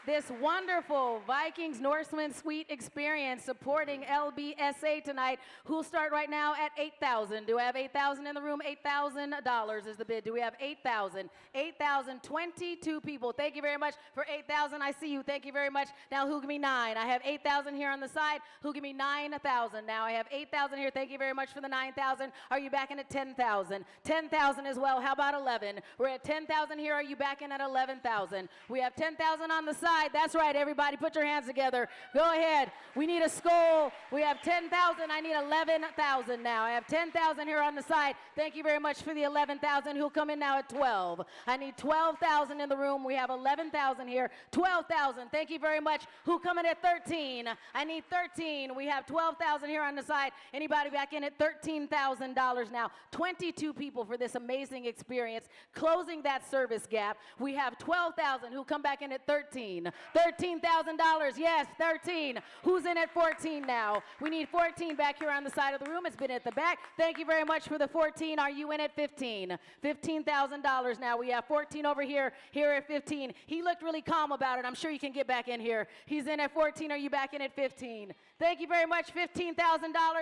This wonderful Vikings Norseman Suite experience supporting LBSA tonight. Who'll start right now at $8,000? Do I have $8,000 in the room? $8,000 is the bid. Do we have $8,000? $8,000, 22 people. Thank you very much for $8,000. I see you. Thank you very much. Now who give me 9? I have $8,000 here on the side. Who give me 9,000? Now I have $8,000 here. Thank you very much for the 9,000. Are you back in at 10,000? 10,000 as well. How about 11? We're at 10,000 here. Are you back in at 11,000? We have 10,000 on the side. That's right, everybody. Put your hands together. Go ahead. We need a skull. We have 10,000. I need 11,000 now. I have 10,000 here on the side. Thank you very much for the 11,000. Who'll come in now at 12? I need 12,000 in the room. We have 11,000 here. 12,000. Thank you very much. Who come in at 13? I need 13. We have 12,000 here on the side. Anybody back in at $13,000 now? 22 people for this amazing experience. Closing that service gap. We have 12,000 who come back in at 13. $13,000, yes, 13. Who's in at 14 now? We need 14 back here on the side of the room. It's been at the back. Thank you very much for the 14. Are you in at 15? $15,000 now. We have 14 over here, here at 15. He looked really calm about it. I'm sure you can get back in here. He's in at 14. Are you back in at 15? Thank you very much. $15,000.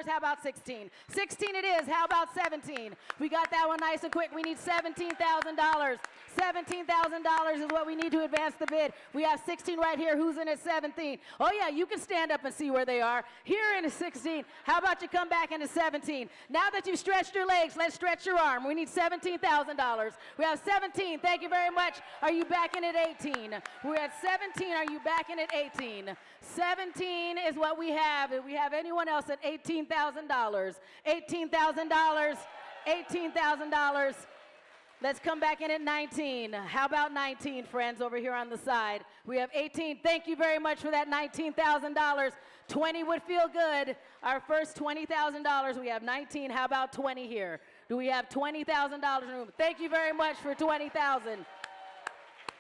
How about 16? 16 it is. How about 17? We got that one nice and quick. We need $17,000. $17,000 is what we need to advance the bid. We have 16 right here. Who's in at 17? Oh, yeah, you can stand up and see where they are. Here in at 16. How about you come back into 17? Now that you've stretched your legs, let's stretch your arm. We need $17,000. We have 17. Thank you very much. Are you back in at 18? We're at 17. Are you back in at 18? 17 is what we have. Do we have anyone else at $18,000? $18,000. $18,000. Let's come back in at 19. How about 19, friends, over here on the side? We have 18. Thank you very much for that $19,000. 20 would feel good. Our first $20,000. We have 19. How about 20 here? Do we have $20,000 in the room? Thank you very much for 20,000.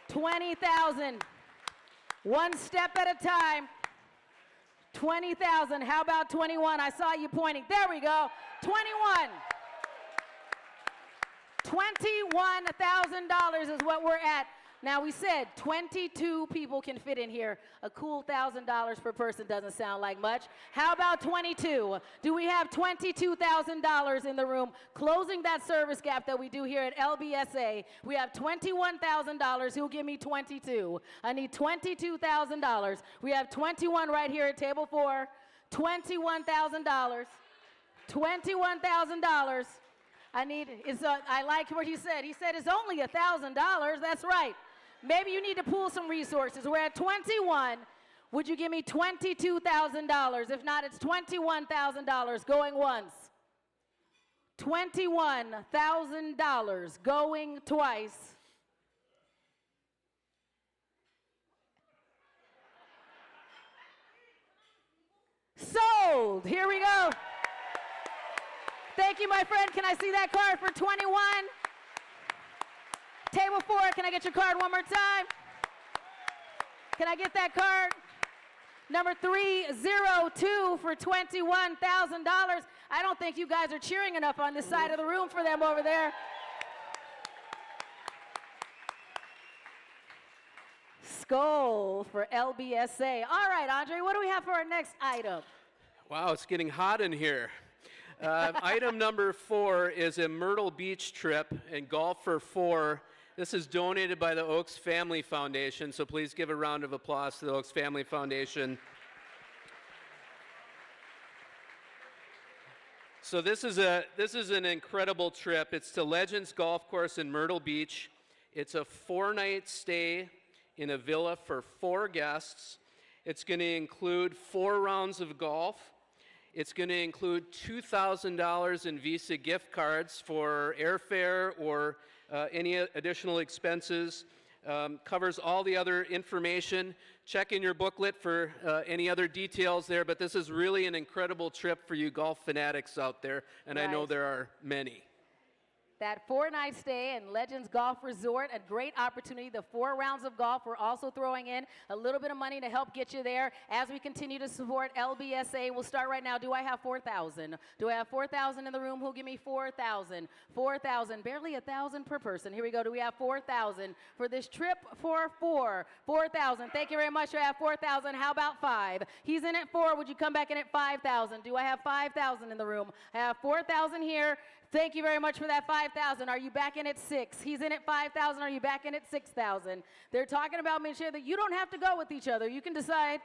20,000. One step at a time. 20,000. How about 21? I saw you pointing. There we go. 21. $21,000 is what we're at. Now, we said 22 people can fit in here. A cool $1,000 per person doesn't sound like much. How about 22? Do we have $22,000 in the room? Closing that service gap that we do here at LBSA. We have $21,000. Who'll give me 22? I need $22,000. We have 21 right here at table 4. $21,000. $21,000. I like what he said. He said it's only $1,000. That's right. Maybe you need to pool some resources. We're at 21. Would you give me $22,000? If not, it's $21,000 going once. $21,000 going twice. Sold. Here we go. Thank you, my friend. Can I see that card for 21? Table 4, can I get your card one more time? Can I get that card? Number 302 for $21,000. I don't think you guys are cheering enough on this side of the room for them over there. Skull for LBSA. All right, Andre, what do we have for our next item? Wow, it's getting hot in here. Item number 4 is a Myrtle Beach trip and golf for 4. This is donated by the Oaks Family Foundation, so please give a round of applause to the Oaks Family Foundation. So this is an incredible trip. It's to Legends Golf Course in Myrtle Beach. It's a 4-night stay in a villa for 4 guests. It's going to include 4 rounds of golf. It's going to include $2,000 in Visa gift cards for airfare or any additional expenses. Covers all the other information. Check in your booklet for any other details there, but this is really an incredible trip for you golf fanatics out there, and I know Right. there are many. That 4-night stay in Legends Golf Resort, a great opportunity. The 4 rounds of golf, we're also throwing in a little bit of money to help get you there as we continue to support LBSA. We'll start right now. Do I have 4,000? Do I have 4,000 in the room? Who'll give me 4,000? 4,000, barely 1,000 per person. Here we go. Do we have 4,000 for this trip for 4? 4,000. Thank you very much. I have 4,000. How about 5? He's in at 4. Would you come back in at 5,000? Do I have 5,000 in the room? I have 4,000 here. Thank you very much for that 5,000. Are you back in at 6? He's in at 5,000. Are you back in at 6,000? They're talking about making sure that you don't have to go with each other. You can decide.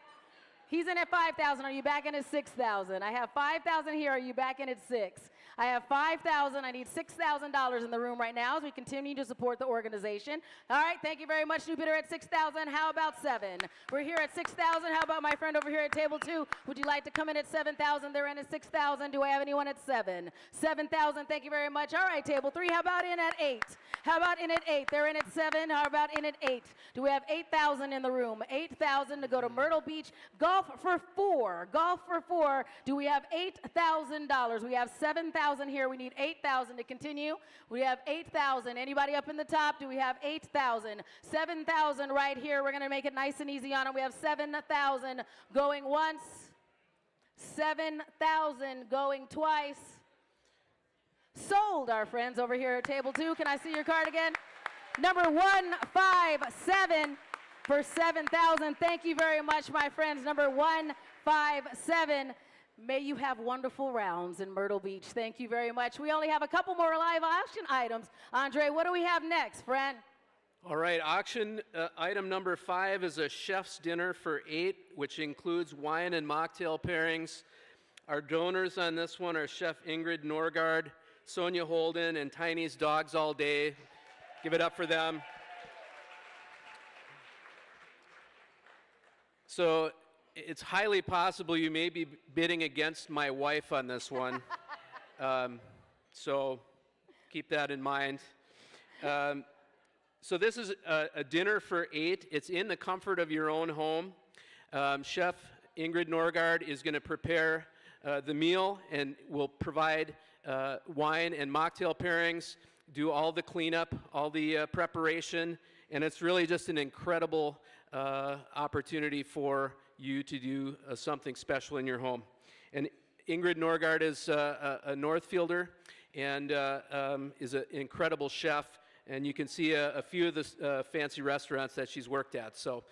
He's in at 5,000. Are you back in at 6,000? I have 5,000 here. Are you back in at 6? I have 5,000. I need $6,000 in the room right now as we continue to support the organization. All right, thank you very much. New bidder at 6,000. How about 7? We're here at 6,000. How about my friend over here at table 2? Would you like to come in at 7,000? They're in at 6,000. Do I have anyone at 7? 7,000. Thank you very much. All right, table 3. How about in at 8? How about in at 8? They're in at 7. How about in at 8? Do we have 8,000 in the room? 8,000 to go to Myrtle Beach. Golf for 4. Golf for 4. Do we have $8,000? We have 7,000 here. We need 8,000 to continue. We have 8,000. Anybody up in the top? Do we have 8,000? 7,000 right here. We're going to make it nice and easy on them. We have 7,000 going once. 7,000 going twice. Sold, our friends over here at table 2. Can I see your card again? Number 157 for 7,000. Thank you very much, my friends. Number 157. May you have wonderful rounds in Myrtle Beach. Thank you very much. We only have a couple more live auction items. Andre, what do we have next, friend? All right, auction item number 5 is a chef's dinner for 8, which includes wine and mocktail pairings. Our donors on this one are Chef Ingrid Norgard, Sonia Holden, and Tiny's Dogs All Day. Give it up for them. So it's highly possible you may be bidding against my wife on this one. So keep that in mind. So this is a dinner for 8. It's in the comfort of your own home. Chef Ingrid Norgard is going to prepare the meal and will provide wine and mocktail pairings, do all the cleanup, all the preparation, and it's really just an incredible opportunity for you to do something special in your home. And Ingrid Norgard is a Northfielder and is an incredible chef. And you can see a few of the fancy restaurants that she's worked at. So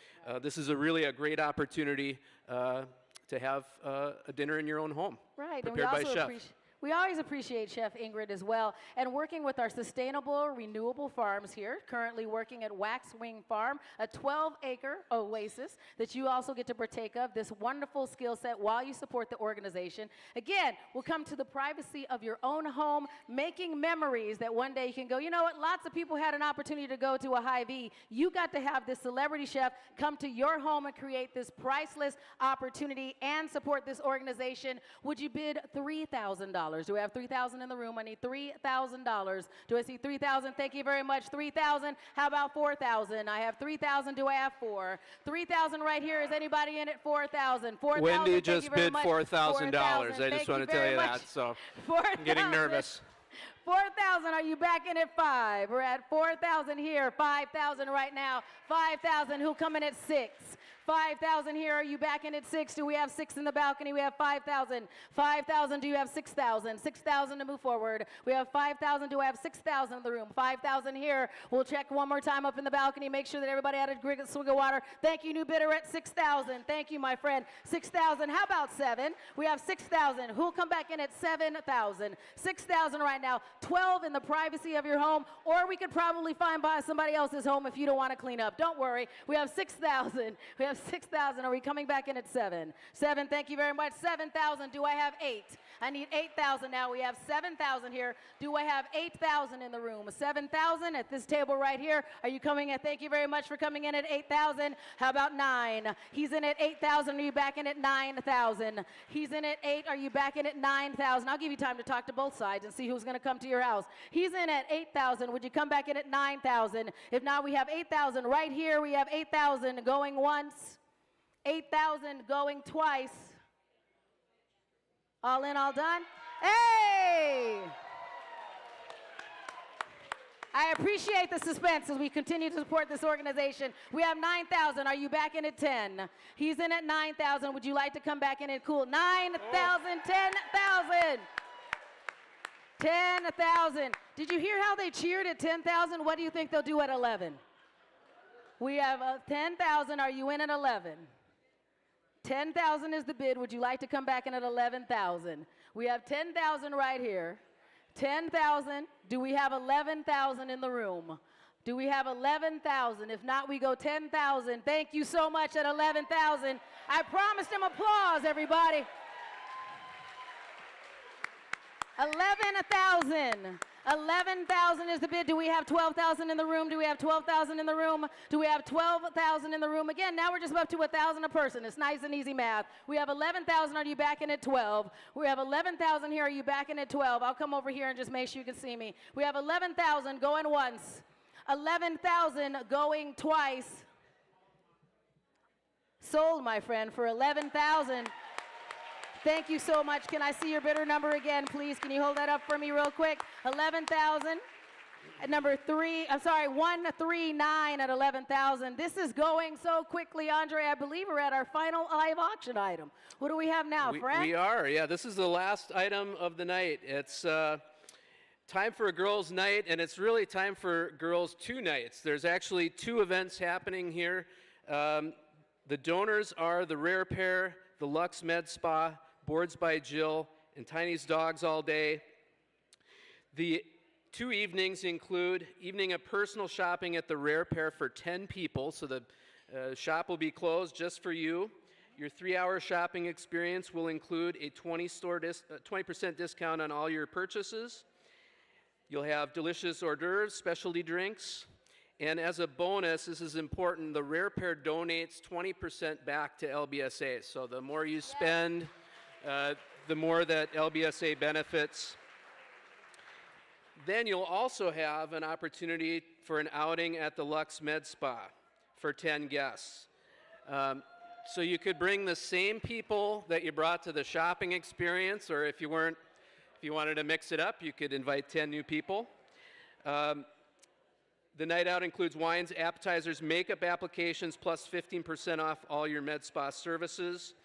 this is really a great opportunity to have a dinner in your own home, Right, prepared by a chef. We always appreciate Chef Ingrid as well, and working with our sustainable, renewable farms here, currently working at Waxwing Farm, a 12-acre oasis that you also get to partake of, this wonderful skill set while you support the organization. Again, we'll come to the privacy of your own home, making memories that one day you can go, you know what, lots of people had an opportunity to go to a Hy-Vee. You got to have this celebrity chef come to your home and create this priceless opportunity and support this organization. Would you bid $3,000? Do I have 3,000 in the room? I need $3,000. Do I see 3,000? Thank you very much. 3,000. How about 4,000? I have 3,000. Do I have 4? 3,000 right here. Is anybody in it? 4,000. 4,000. Wendy just bid $4,000. $4,000. I just want to tell you that. So I'm getting nervous. 4,000, are you back in at 5? We're at 4,000 here, 5,000 right now, 5,000, who'll come in at 6? 5,000 here, are you back in at 6? Do we have 6 in the balcony? We have 5,000. 5,000, do you have 6,000? 6,000 to move forward. We have 5,000, do I have 6,000 in the room? 5,000 here. We'll check one more time up in the balcony, make sure that everybody had a swig of water. Thank you, new bidder at 6,000. Thank you, my friend. 6,000, how about 7? We have 6,000. Who'll come back in at 7,000? 6,000 right now. 12 in the privacy of your home, or we could probably find by somebody else's home if you don't want to clean up. Don't worry. We have 6,000. We have 6,000. Are we coming back in at 7? 7, thank you very much. 7,000. Do I have 8? I need 8,000 now. We have 7,000 here. Do I have 8,000 in the room? 7,000 at this table right here. Are you coming in? Thank you very much for coming in at 8,000. How about 9? He's in at 8,000. Are you back in at 9,000? He's in at 8. Are you back in at 9,000? I'll give you time to talk to both sides and see who's going to come to your house. He's in at 8,000. Would you come back in at 9,000? If not, we have 8,000 right here. We have 8,000 going once, 8,000 going twice. All in, all done? Hey! I appreciate the suspense as we continue to support this organization. We have 9,000. Are you back in at 10? He's in at 9,000. Would you like to come back in at cool? 9,000, 10,000. 10,000. Did you hear how they cheered at 10,000? What do you think they'll do at 11? We have 10,000. Are you in at 11? 10,000 is the bid. Would you like to come back in at 11,000? We have 10,000 right here. 10,000. Do we have 11,000 in the room? Do we have 11,000? If not, we go 10,000. Thank you so much at 11,000. I promised him applause, everybody. 11,000. 11,000 is the bid. Do we have 12,000 in the room? Do we have 12,000 in the room? Do we have 12,000 in the room? Again, now we're just up to 1,000 a person. It's nice and easy math. We have 11,000. Are you back in at 12? We have 11,000 here. Are you back in at 12? I'll come over here and just make sure you can see me. We have 11,000 going once. 11,000 going twice. Sold, my friend, for 11,000. Thank you so much. Can I see your bidder number again, please? Can you hold that up for me real quick? 11,000. At number 139 at 11,000. This is going so quickly, Andre. I believe we're at our final live auction item. What do we have now, Frank? We are, yeah. This is the last item of the night. It's time for a girls' night, and it's really time for girls' 2 nights. There's actually 2 events happening here. The donors are the Rare Pair, the Lux Med Spa, Boards by Jill, and Tiny's Dogs All Day. The 2 evenings include evening of personal shopping at the Rare Pair for 10 people, so the shop will be closed just for you. Your 3-hour shopping experience will include a 20% discount on all your purchases. You'll have delicious hors d'oeuvres, specialty drinks, and as a bonus, this is important, the Rare Pair donates 20% back to LBSA. So the more you spend, the more that LBSA benefits. Then you'll also have an opportunity for an outing at the Lux Med Spa for 10 guests. So you could bring the same people that you brought to the shopping experience, or if you wanted to mix it up, you could invite 10 new people. The night out includes wines, appetizers, makeup applications, plus 15% off all your med spa services.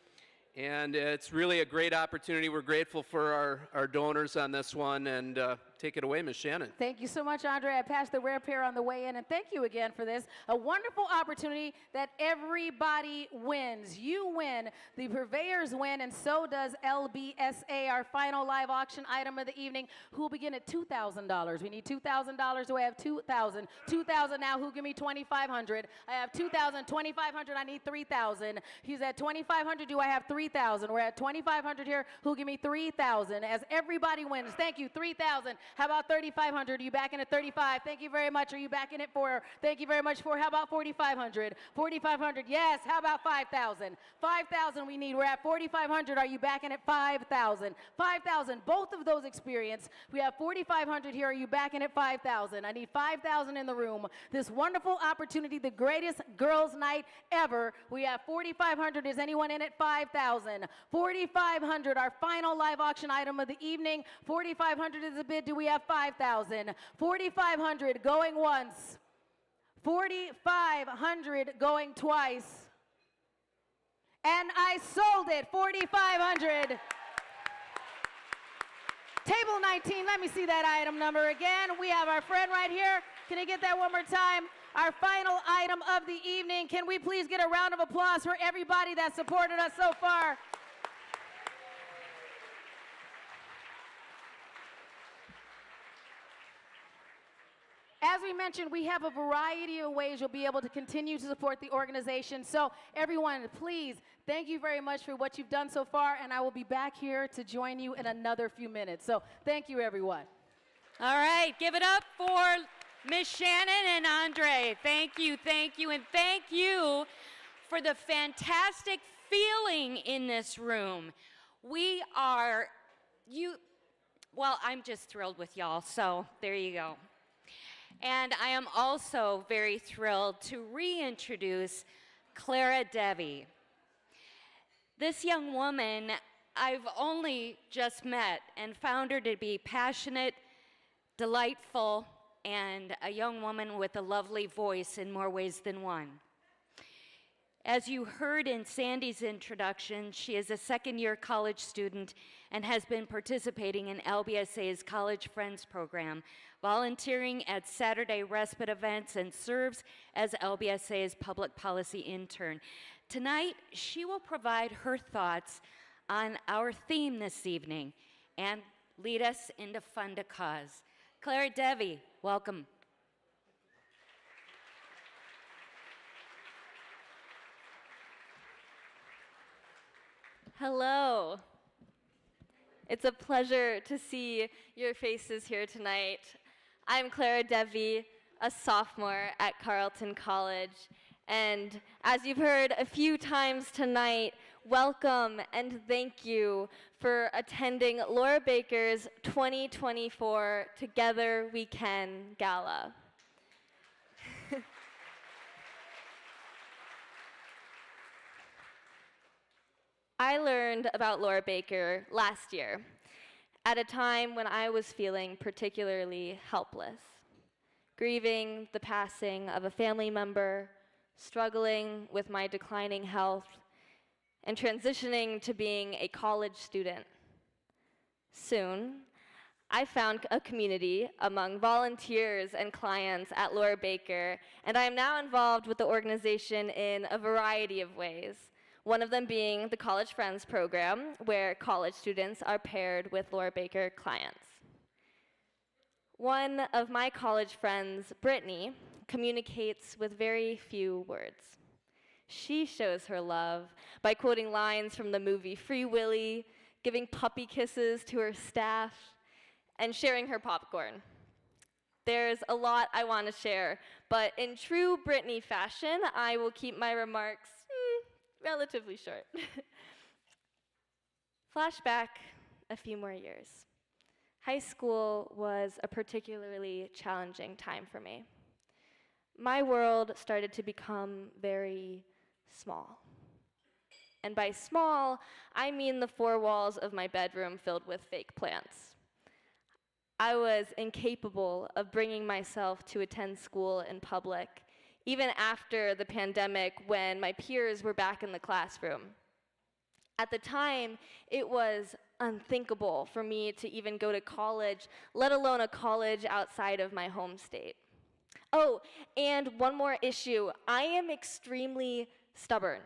And it's really a great opportunity. We're grateful for our donors on this one. And take it away, Ms. Shannon. Thank you so much, Andre. I passed the Rare Pair on the way in, and thank you again for this. A wonderful opportunity that everybody wins. You win, the purveyors win, and so does LBSA, our final live auction item of the evening. Who will begin at $2,000? We need $2,000. Do I have 2,000? 2,000 now. Who give me 2,500? I have 2,000. 2,500. I need 3,000. He's at 2,500. Do I have 3,000? We're at 2,500 here. Who give me 3,000? As everybody wins. Thank you. 3,000. How about 3,500? Are you back in at 35? Thank you very much. Are you back in at 4? Thank you very much for. How about 4,500? 4,500. Yes. How about 5,000? 5,000 we need. We're at 4,500. Are you back in at 5,000? 5,000. Both of those experience. We have 4,500 here. Are you back in at 5,000? I need 5,000 in the room. This wonderful opportunity, the greatest girls' night ever. We have 4,500. Is anyone in at 5,000? 4,500. Our final live auction item of the evening. 4,500 is the bid. Do we have 5,000? 4,500 going once. 4,500 going twice. And I sold it. 4,500. Table 19, let me see that item number again. We have our friend right here. Can I get that one more time? Our final item of the evening. Can we please get a round of applause for everybody that supported us so far? As we mentioned, we have a variety of ways you'll be able to continue to support the organization. So everyone, please, thank you very much for what you've done so far, and I will be back here to join you in another few minutes. So thank you, everyone. All right, give it up for Miss Shannon and Andre. Thank you, and thank you for the fantastic feeling in this room. Well, I'm just thrilled with y'all, so there you go. And I am also very thrilled to reintroduce Clara Devi. This young woman I've only just met and found her to be passionate, delightful, and a young woman with a lovely voice in more ways than one. As you heard in Sandy's introduction, she is a second-year college student and has been participating in LBSA's College Friends program, volunteering at Saturday respite events, and serves as LBSA's public policy intern. Tonight, she will provide her thoughts on our theme this evening and lead us into Fund a Cause. Clara Devi, welcome. Hello. It's a pleasure to see your faces here tonight. I'm Clara Devi, a sophomore at Carleton College. And as you've heard a few times tonight, welcome and thank you for attending Laura Baker's 2024 Together We Can Gala. I learned about Laura Baker last year, at a time when I was feeling particularly helpless, grieving the passing of a family member, struggling with my declining health, and transitioning to being a college student. Soon, I found a community among volunteers and clients at Laura Baker, and I am now involved with the organization in a variety of ways. One of them being the College Friends program, where college students are paired with Laura Baker clients. One of my college friends, Brittany, communicates with very few words. She shows her love by quoting lines from the movie Free Willy, giving puppy kisses to her staff, and sharing her popcorn. There's a lot I want to share, but in true Brittany fashion, I will keep my remarks relatively short. Flashback a few more years. High school was a particularly challenging time for me. My world started to become very small. And by small, I mean the four walls of my bedroom filled with fake plants. I was incapable of bringing myself to attend school in public, even after the pandemic when my peers were back in the classroom. At the time, it was unthinkable for me to even go to college, let alone a college outside of my home state. Oh, and one more issue. I am extremely stubborn.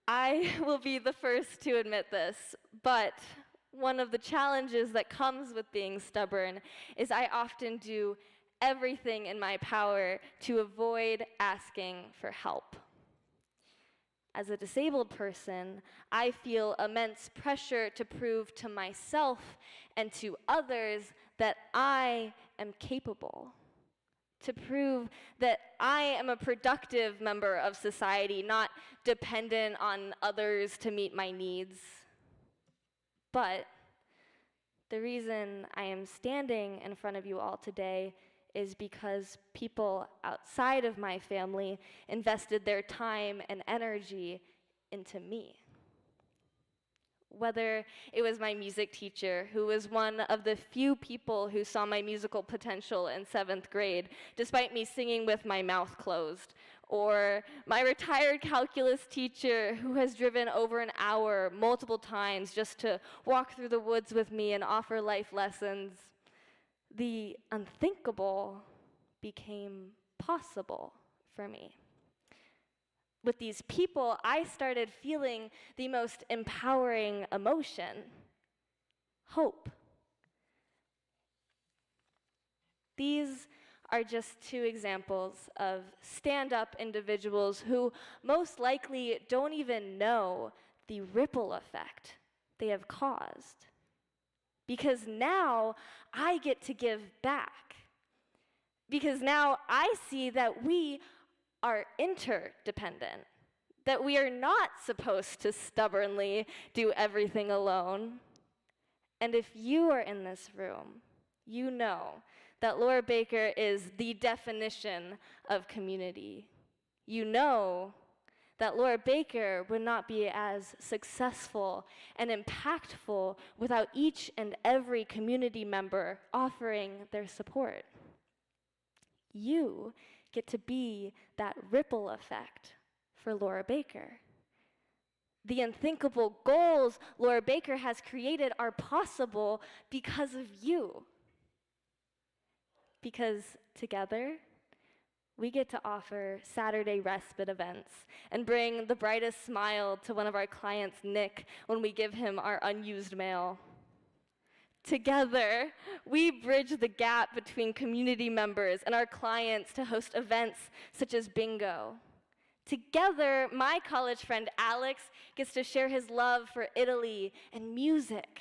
I will be the first to admit this, but one of the challenges that comes with being stubborn is I often do everything in my power to avoid asking for help. As a disabled person, I feel immense pressure to prove to myself and to others that I am capable, to prove that I am a productive member of society, not dependent on others to meet my needs. But the reason I am standing in front of you all today is because people outside of my family invested their time and energy into me. Whether it was my music teacher, who was one of the few people who saw my musical potential in 7th grade, despite me singing with my mouth closed, or my retired calculus teacher who has driven over an hour multiple times just to walk through the woods with me and offer life lessons, the unthinkable became possible for me. With these people, I started feeling the most empowering emotion: hope. These are just two examples of stand-up individuals who most likely don't even know the ripple effect they have caused. Because now I get to give back. Because now I see that we are interdependent, that we are not supposed to stubbornly do everything alone. And if you are in this room, you know that Laura Baker is the definition of community. You know that Laura Baker would not be as successful and impactful without each and every community member offering their support. You get to be that ripple effect for Laura Baker. The unthinkable goals Laura Baker has created are possible because of you. Because together, we get to offer Saturday respite events and bring the brightest smile to one of our clients, Nick, when we give him our unused mail. Together, we bridge the gap between community members and our clients to host events such as bingo. Together, my college friend Alex gets to share his love for Italy and music.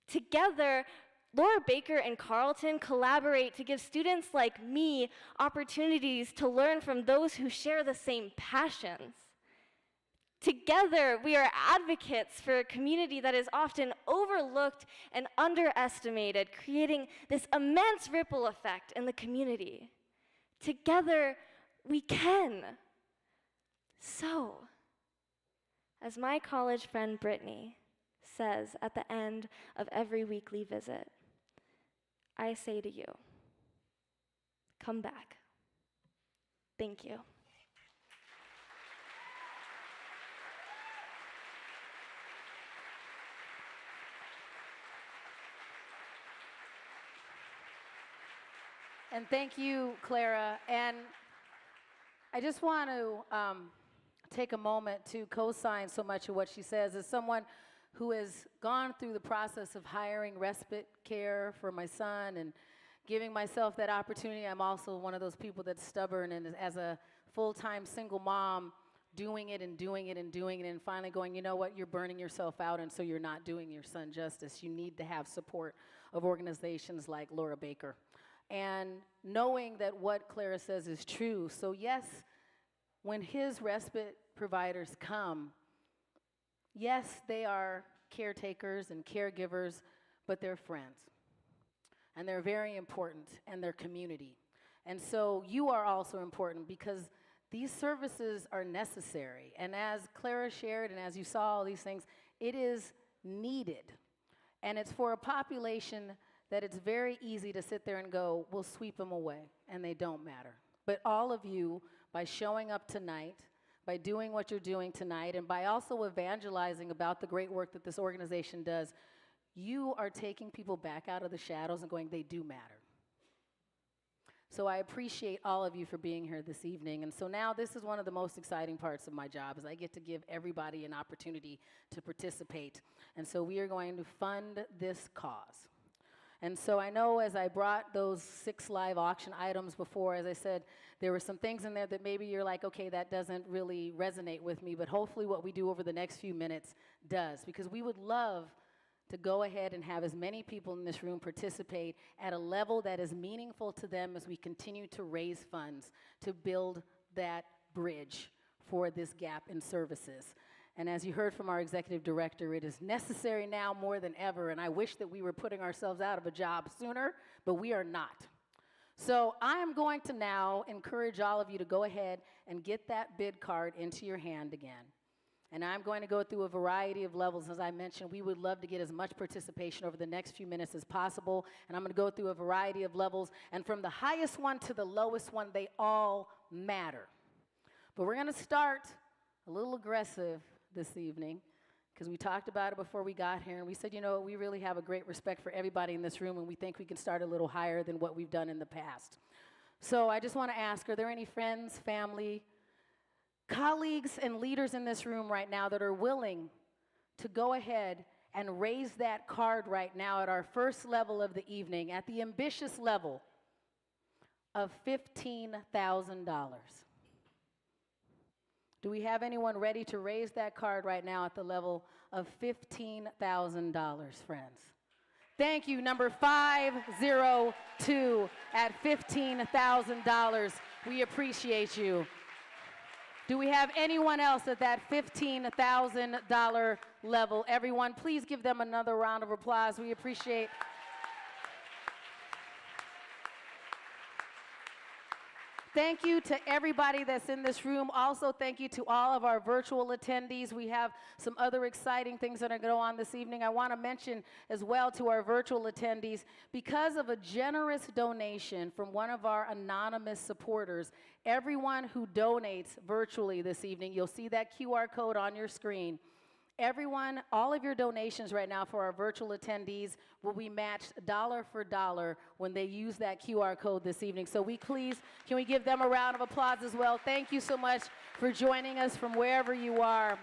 Together, Laura Baker and Carlton collaborate to give students like me opportunities to learn from those who share the same passions. Together, we are advocates for a community that is often overlooked and underestimated, creating this immense ripple effect in the community. Together, we can. So, as my college friend Brittany says at the end of every weekly visit, I say to you, come back. Thank you. And thank you, Clara. And I just want to take a moment to co-sign so much of what she says. As someone who has gone through the process of hiring respite care for my son and giving myself that opportunity. I'm also one of those people that's stubborn, and as a full-time single mom, doing it and doing it and doing it, and finally going, you know what, you're burning yourself out, and so you're not doing your son justice. You need to have support of organizations like Laura Baker. And knowing that what Clara says is true. So yes, when his respite providers come, yes, they are caretakers and caregivers, but they're friends. And they're very important, and they're community. And so you are also important because these services are necessary. And as Clara shared, and as you saw all these things, it is needed. And it's for a population that it's very easy to sit there and go, we'll sweep them away, and they don't matter. But all of you, by showing up tonight, by doing what you're doing tonight, and by also evangelizing about the great work that this organization does, you are taking people back out of the shadows and going, they do matter. So I appreciate all of you for being here this evening. And so now this is one of the most exciting parts of my job, is I get to give everybody an opportunity to participate. And so we are going to fund this cause. And so I know as I brought those 6 live auction items before, as I said, there were some things in there that maybe you're like, okay, that doesn't really resonate with me, but hopefully what we do over the next few minutes does, because we would love to go ahead and have as many people in this room participate at a level that is meaningful to them as we continue to raise funds to build that bridge for this gap in services. And as you heard from our executive director, it is necessary now more than ever, and I wish that we were putting ourselves out of a job sooner, but we are not. So I am going to now encourage all of you to go ahead and get that bid card into your hand again. And I'm going to go through a variety of levels. As I mentioned, we would love to get as much participation over the next few minutes as possible. And I'm going to go through a variety of levels. And from the highest one to the lowest one, they all matter. But we're going to start a little aggressive this evening, because we talked about it before we got here. And we said, you know, we really have a great respect for everybody in this room, and we think we can start a little higher than what we've done in the past. So I just want to ask, are there any friends, family, colleagues and leaders in this room right now that are willing to go ahead and raise that card right now at our first level of the evening, at the ambitious level of $15,000? Do we have anyone ready to raise that card right now at the level of $15,000, friends? Thank you, number 502 at $15,000. We appreciate you. Do we have anyone else at that $15,000 level? Everyone, please give them another round of applause. We appreciate. Thank you to everybody that's in this room. Also, thank you to all of our virtual attendees. We have some other exciting things that are going on this evening. I want to mention as well to our virtual attendees, because of a generous donation from one of our anonymous supporters, everyone who donates virtually this evening, you'll see that QR code on your screen. Everyone, all of your donations right now for our virtual attendees will be matched dollar for dollar when they use that QR code this evening. So can we give them a round of applause as well? Thank you so much for joining us from wherever you are.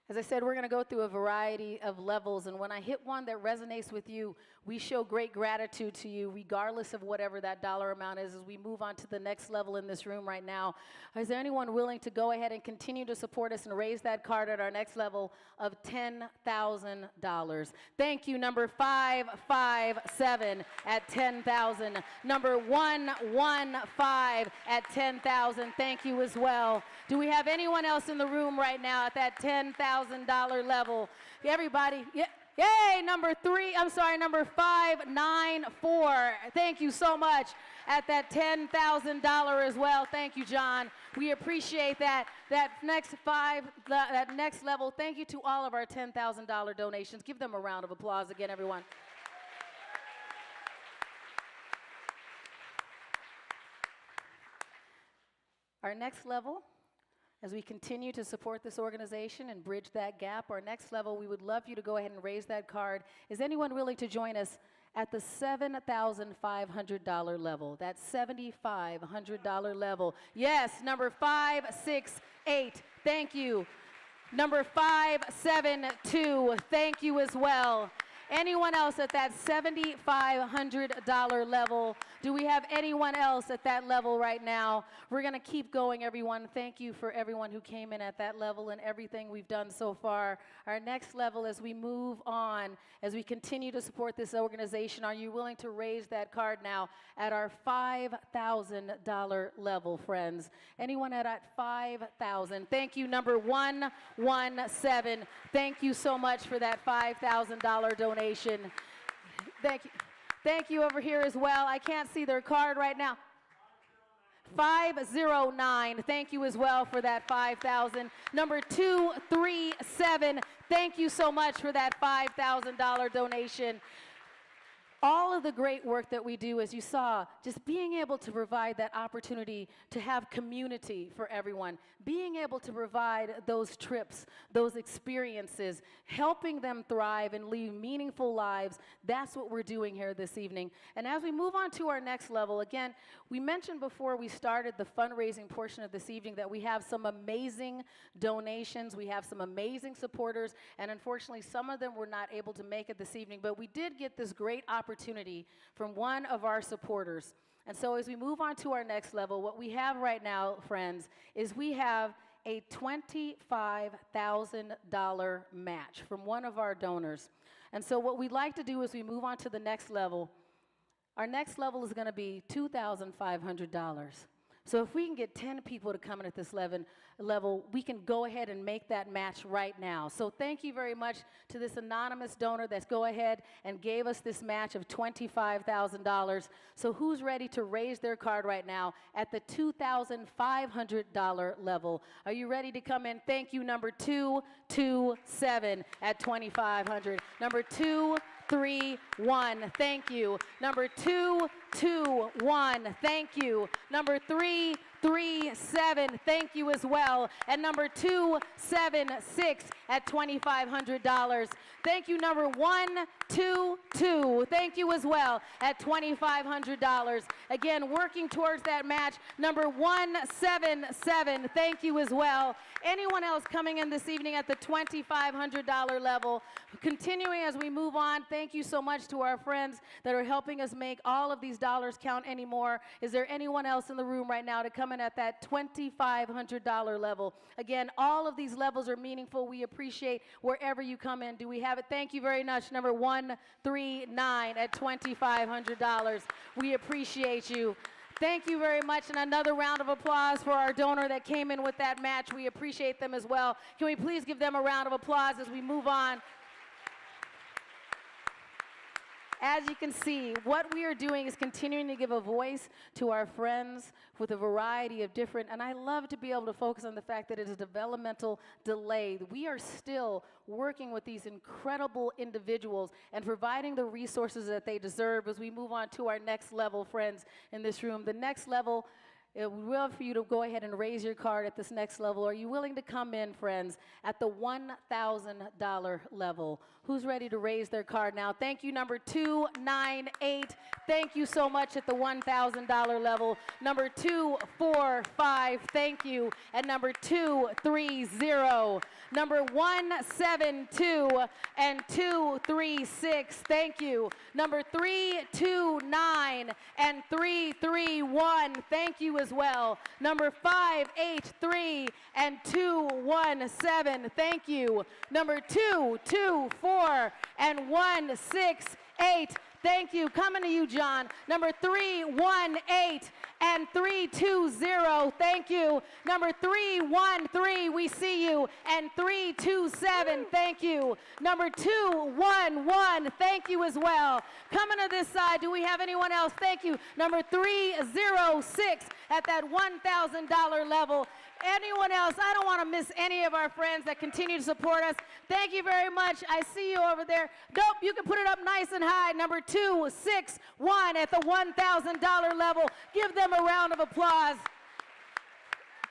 As I said, we're going to go through a variety of levels, and when I hit one that resonates with you, we show great gratitude to you, regardless of whatever that dollar amount is, as we move on to the next level in this room right now. Is there anyone willing to go ahead and continue to support us and raise that card at our next level of $10,000? Thank you, number 557 at $10,000. Number 115 at $10,000. Thank you as well. Do we have anyone else in the room right now at that $10,000 level? Everybody, yay, number 594. Thank you so much at that $10,000 as well. Thank you, John. We appreciate that. That next level. Thank you to all of our $10,000 donations. Give them a round of applause again, everyone. Our next level, as we continue to support this organization and bridge that gap, our next level, we would love you to go ahead and raise that card. Is anyone willing to join us at the $7,500 level? That $7,500 level. Yes, number 568. Thank you. Number 572. Thank you as well. Anyone else at that $7,500 level? Do we have anyone else at that level right now? We're going to keep going, everyone. Thank you for everyone who came in at that level and everything we've done so far. Our next level, as we move on, as we continue to support this organization, are you willing to raise that card now at our $5,000 level, friends? Anyone at $5,000? Thank you, number 117. Thank you so much for that $5,000 donation. Thank you. Thank you over here as well. I can't see their card right now. 509. Thank you as well for that 5,000. Number 237. Thank you so much for that $5,000 donation. All of the great work that we do, as you saw, just being able to provide that opportunity to have community for everyone, being able to provide those trips, those experiences, helping them thrive and lead meaningful lives, that's what we're doing here this evening. And as we move on to our next level, again, we mentioned before we started the fundraising portion of this evening that we have some amazing donations, we have some amazing supporters, and unfortunately some of them were not able to make it this evening, but we did get this great opportunity from one of our supporters. And so as we move on to our next level, what we have right now, friends, is we have a $25,000 match from one of our donors. And so what we'd like to do as we move on to the next level, our next level is going to be $2,500. So if we can get 10 people to come in at this level, we can go ahead and make that match right now. So thank you very much to this anonymous donor that's go ahead and gave us this match of $25,000. So who's ready to raise their card right now at the $2,500 level? Are you ready to come in? Thank you, number 227 at $2,500. Number 231, thank you. Number 221, thank you. Number 337, thank you as well. And number 276 at $2,500. Thank you, number 122, thank you as well at $2,500. Again, working towards that match, number 177, thank you as well. Anyone else coming in this evening at the $2,500 level? Continuing as we move on, thank you so much to our friends that are helping us make all of these dollars count anymore. Is there anyone else in the room right now to come in at that $2,500 level? Again, all of these levels are meaningful. We appreciate wherever you come in. Do we have it? Thank you very much. Number 139 at $2,500. We appreciate you. Thank you very much, and another round of applause for our donor that came in with that match. We appreciate them as well. Can we please give them a round of applause as we move on? As you can see, what we are doing is continuing to give a voice to our friends with a variety of different, and I love to be able to focus on the fact that it is a developmental delay. We are still working with these incredible individuals and providing the resources that they deserve as we move on to our next level, friends, in this room. The next level, we would love for you to go ahead and raise your card at this next level. Are you willing to come in, friends, at the $1,000 level? Who's ready to raise their card now? Thank you, number 298. Thank you so much at the $1,000 level. Number 245, thank you. And number 230. Number 172 and 236, thank you. Number 329 and 331, thank you as well. Number 583 and 217, thank you. Number 224 and 168, thank you. Coming to you, John. Number 318 and 320, thank you. Number 313, we see you. And 327, thank you. Number 211, thank you as well. Coming to this side, do we have anyone else? Thank you. Number 306 at that $1,000 level. Anyone else? I don't want to miss any of our friends that continue to support us. Thank you very much. I see you over there. Nope, you can put it up nice and high. Number 261 at the $1,000 level. Give them a round of applause.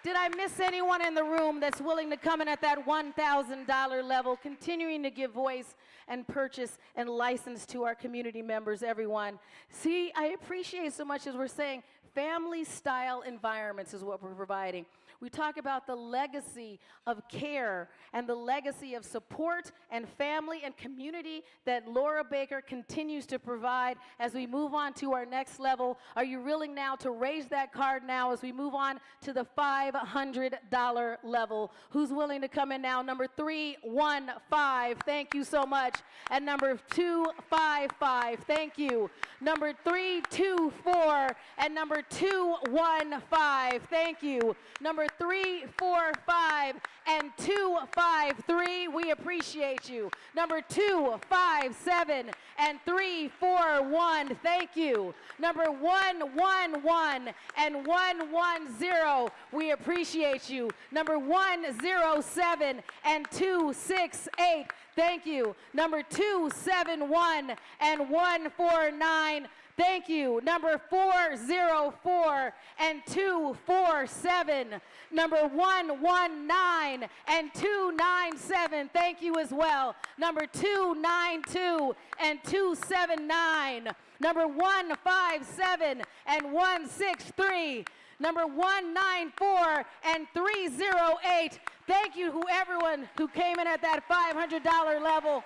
Did I miss anyone in the room that's willing to come in at that $1,000 level, continuing to give voice and purchase and license to our community members, everyone? See, I appreciate so much as we're saying family-style environments is what we're providing. We talk about the legacy of care and the legacy of support and family and community that Laura Baker continues to provide as we move on to our next level. Are you willing now to raise that card now as we move on to the $500 level? Who's willing to come in now? Number 315, thank you so much. And number 255, thank you. Number 324 and number 215, thank you. Number 345 and 253, we appreciate you. Number 257 and 341, thank you. Number 111 and 110, we appreciate you. Number 107 and 268, thank you. Number 271 and 149, thank you. Number 404 and 247. Number 119 and 297, thank you as well. Number 292 and 279. Number 157 and 163. Number 194 and 308. Thank you to everyone who came in at that $500 level.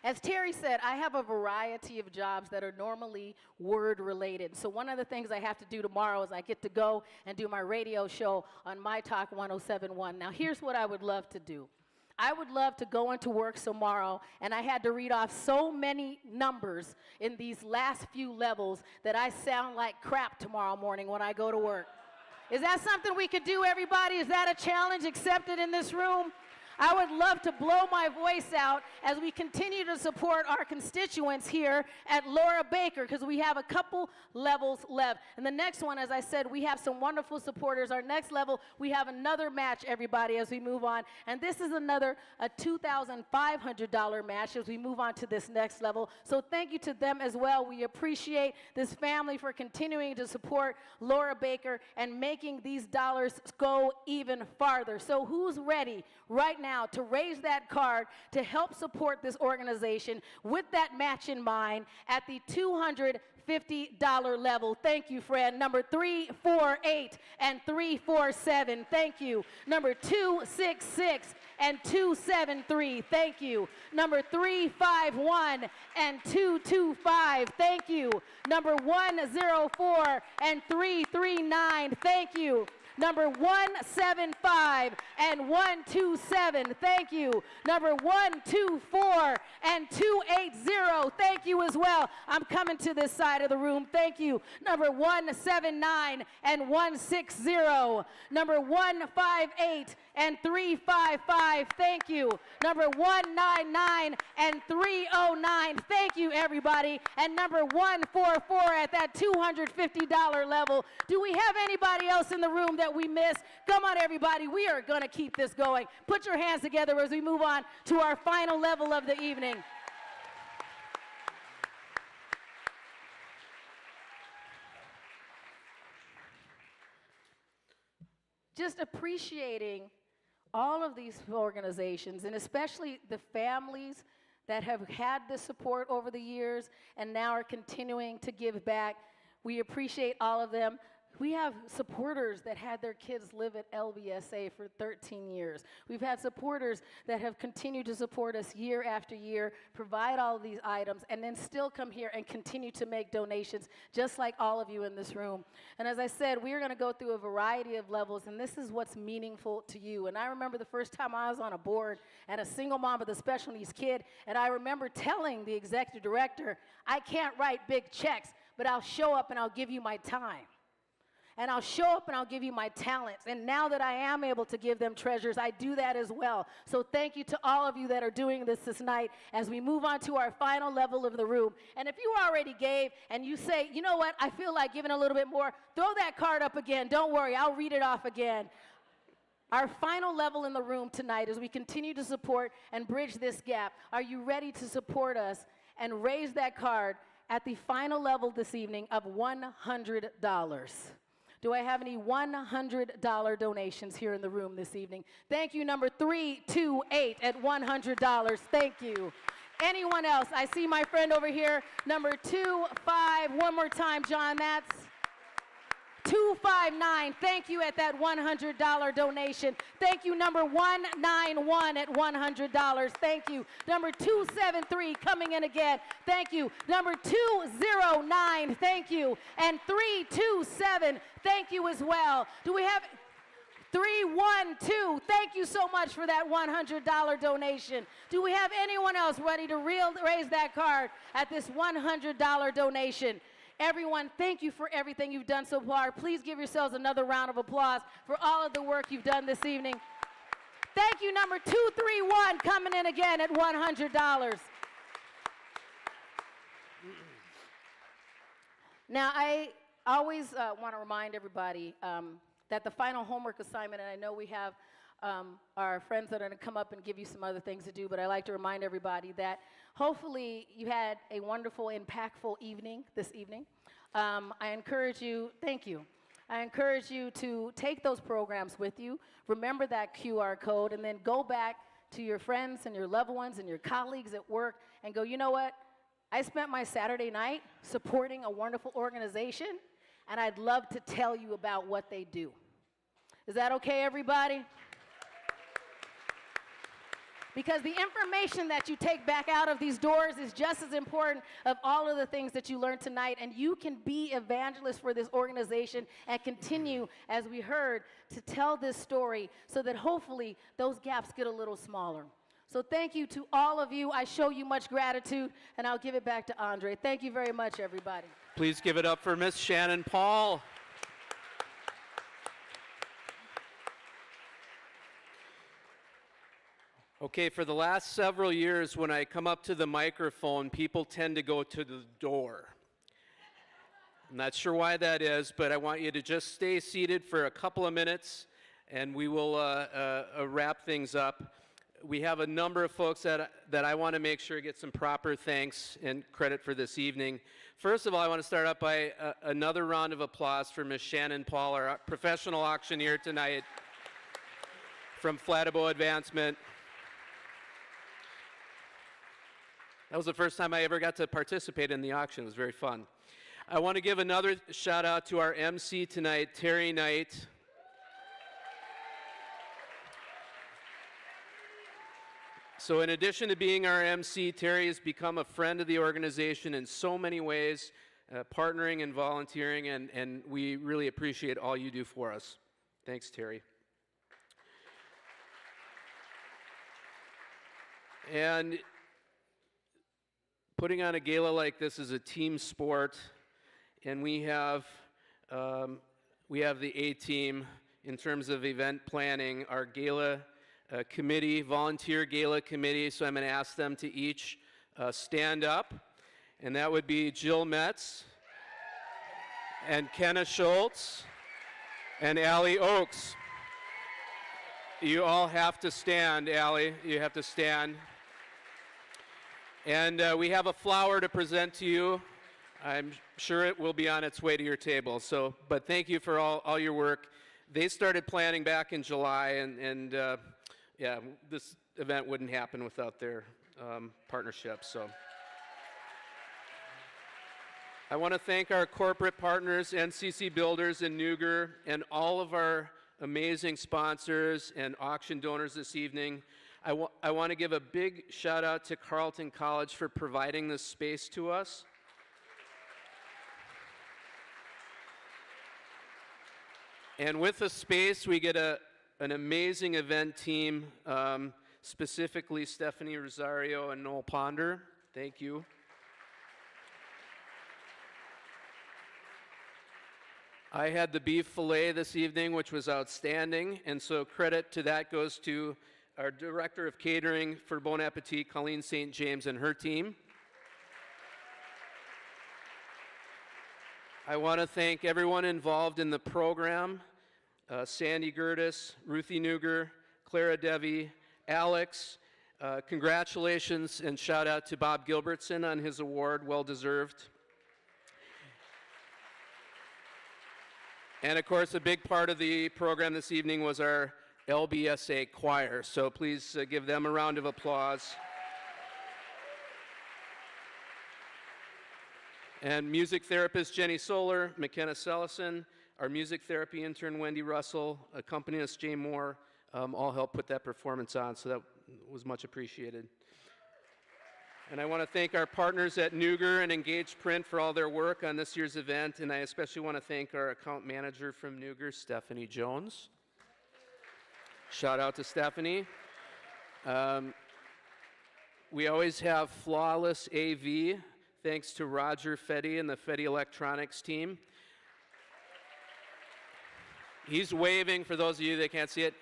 As Terry said, I have a variety of jobs that are normally word related. So one of the things I have to do tomorrow is I get to go and do my radio show on My Talk 107.1. Now here's what I would love to do. I would love to go into work tomorrow, and I had to read off so many numbers in these last few levels that I sound like crap tomorrow morning when I go to work. Is that something we could do, everybody? Is that a challenge accepted in this room? I would love to blow my voice out as we continue to support our constituents here at Laura Baker, because we have a couple levels left. And the next one, as I said, we have some wonderful supporters. Our next level, we have another match, everybody, as we move on. And this is another $2,500 match as we move on to this next level. So thank you to them as well. We appreciate this family for continuing to support Laura Baker and making these dollars go even farther. So who's ready right now to raise that card to help support this organization with that match in mind at the $250 level? Thank you, friend. Number 348 and 347, thank you. Number 266 and 273, thank you. Number 351 and 225, thank you. Number 104 and 339, thank you. Number 175 and 127, thank you. Number 124 and 280, thank you as well. I'm coming to this side of the room, thank you. Number 179 and 160. Number 158 and 355, thank you. Number 199 and 309, thank you, everybody. And number 144 at that $250 level. Do we have anybody else in the room that we missed? Come on, everybody, we are going to keep this going. Put your hands together as we move on to our final level of the evening. Just appreciating all of these organizations, and especially the families that have had the support over the years and now are continuing to give back. We appreciate all of them. We have supporters that had their kids live at LBSA for 13 years. We've had supporters that have continued to support us year after year, provide all of these items, and then still come here and continue to make donations, just like all of you in this room. And as I said, we're going to go through a variety of levels, and this is what's meaningful to you. And I remember the first time I was on a board and a single mom with a special needs kid, and I remember telling the executive director, I can't write big checks, but I'll show up and I'll give you my time. And I'll show up and I'll give you my talents. And now that I am able to give them treasures, I do that as well. So thank you to all of you that are doing this night as we move on to our final level of the room. And if you already gave and you say, you know what, I feel like giving a little bit more, throw that card up again. Don't worry, I'll read it off again. Our final level in the room tonight as we continue to support and bridge this gap. Are you ready to support us and raise that card at the final level this evening of $100? Do I have any $100 donations here in the room this evening? Thank you, number 328 at $100. Thank you. Anyone else? I see my friend over here, number 25. One more time, John, that's 259. Thank you at that $100 donation. Thank you, number 191 at $100. Thank you. Number 273 coming in again. Thank you. Number 209, thank you. And 327, thank you as well. Do we have 312? Thank you so much for that $100 donation. Do we have anyone else ready to raise that card at this $100 donation? Everyone, thank you for everything you've done so far. Please give yourselves another round of applause for all of the work you've done this evening. Thank you, number 231, coming in again at $100. Now, I always want to remind everybody that the final homework assignment, and I know we have our friends that are going to come up and give you some other things to do, but I like to remind everybody that hopefully you had a wonderful, impactful evening this evening. I encourage you, thank you. I encourage you to take those programs with you, remember that QR code, and then go back to your friends and your loved ones and your colleagues at work and go, you know what? I spent my Saturday night supporting a wonderful organization, and I'd love to tell you about what they do. Is that okay, everybody? Because the information that you take back out of these doors is just as important of all of the things that you learned tonight, and you can be evangelists for this organization and continue, as we heard, to tell this story so that hopefully those gaps get a little smaller. So thank you to all of you. I show you much gratitude, and I'll give it back to Andre. Thank you very much, everybody. Please give it up for Miss Shannon Paul. Okay, for the last several years, when I come up to the microphone, people tend to go to the door. I'm not sure why that is, but I want you to just stay seated for a couple of minutes, and we will wrap things up. We have a number of folks that I want to make sure get some proper thanks and credit for this evening. First of all, I want to start out by another round of applause for Ms. Shannon Paul, our professional auctioneer tonight from Flattabo Advancement. That was the first time I ever got to participate in the auction. It was very fun. I want to give another shout out to our MC tonight, Terry Knight. So in addition to being our MC, Terry has become a friend of the organization in so many ways, partnering and volunteering, and we really appreciate all you do for us. Thanks, Terry. And putting on a gala like this is a team sport, and we have the A-team in terms of event planning, our gala committee, volunteer gala committee, so I'm going to ask them to each stand up, and that would be Jill Metz, and Kenna Schultz, and Allie Oakes. You all have to stand, Allie, you have to stand. And we have a flower to present to you. I'm sure it will be on its way to your table. So, but thank you for all your work. They started planning back in July, and yeah, this event wouldn't happen without their partnership. So, I want to thank our corporate partners, NCC Builders and Nuger, and all of our amazing sponsors and auction donors this evening. I want to give a big shout out to Carleton College for providing this space to us. And with the space, we get an amazing event team, specifically Stephanie Rosario and Noel Ponder. Thank you. I had the beef fillet this evening, which was outstanding, and so credit to that goes to our Director of Catering for Bon Appetit, Colleen St. James, and her team. I want to thank everyone involved in the program, Sandy Gertis, Ruthie Nuger, Clara Devi, Alex. Congratulations and shout out to Bob Gilbertson on his award, well deserved. And of course, a big part of the program this evening was our LBSA choir, so please give them a round of applause. And music therapist Jenny Solar, McKenna Sellison, our music therapy intern Wendy Russell, accompanist Jay Moore, all helped put that performance on, so that was much appreciated. And I want to thank our partners at Nuger and Engage Print for all their work on this year's event, and I especially want to thank our account manager from Nuger, Stephanie Jones. Shout out to Stephanie. We always have flawless AV, thanks to Roger Fetty and the Fetty Electronics team. He's waving for those of you that can't see it.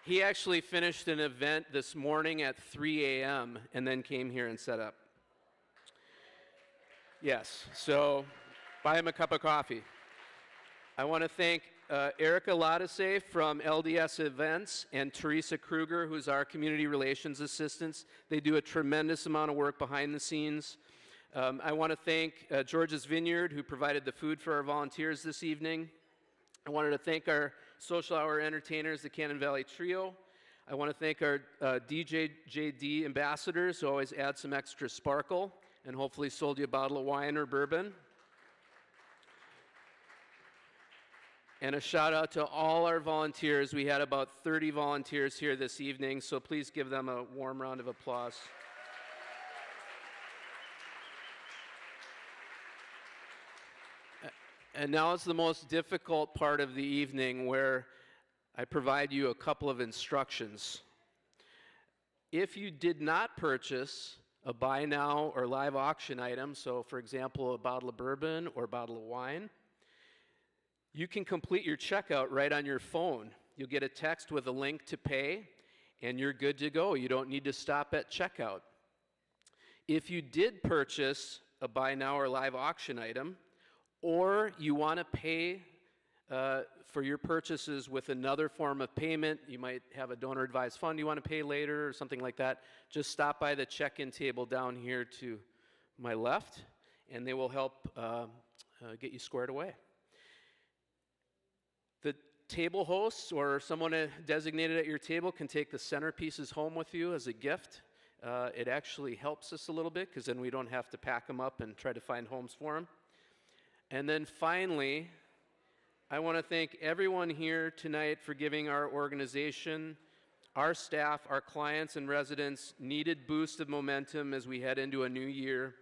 He actually finished an event this morning at 3 a.m. and then came here and set up. Yes, so buy him a cup of coffee. I want to thank Erica Latase from LDS Events and Teresa Kruger, who's our community relations assistants. They do a tremendous amount of work behind the scenes. I want to thank George's Vineyard, who provided the food for our volunteers this evening. I wanted to thank our social hour entertainers, the Cannon Valley Trio. I want to thank our DJ JD ambassadors, who always add some extra sparkle and hopefully sold you a bottle of wine or bourbon. And a shout out to all our volunteers. We had about 30 volunteers here this evening, so please give them a warm round of applause. And now is the most difficult part of the evening, where I provide you a couple of instructions. If you did not purchase a buy now or live auction item, so for example, a bottle of bourbon or a bottle of wine, you can complete your checkout right on your phone. You'll get a text with a link to pay, and you're good to go. You don't need to stop at checkout. If you did purchase a buy now or live auction item, or you want to pay for your purchases with another form of payment, you might have a donor advised fund you want to pay later or something like that, just stop by the check-in table down here to my left, and they will help get you squared away. The table hosts or someone designated at your table can take the centerpieces home with you as a gift. It actually helps us a little bit, because then we don't have to pack them up and try to find homes for them. And then finally, I want to thank everyone here tonight for giving our organization, our staff, our clients and residents needed boost of momentum as we head into a new year.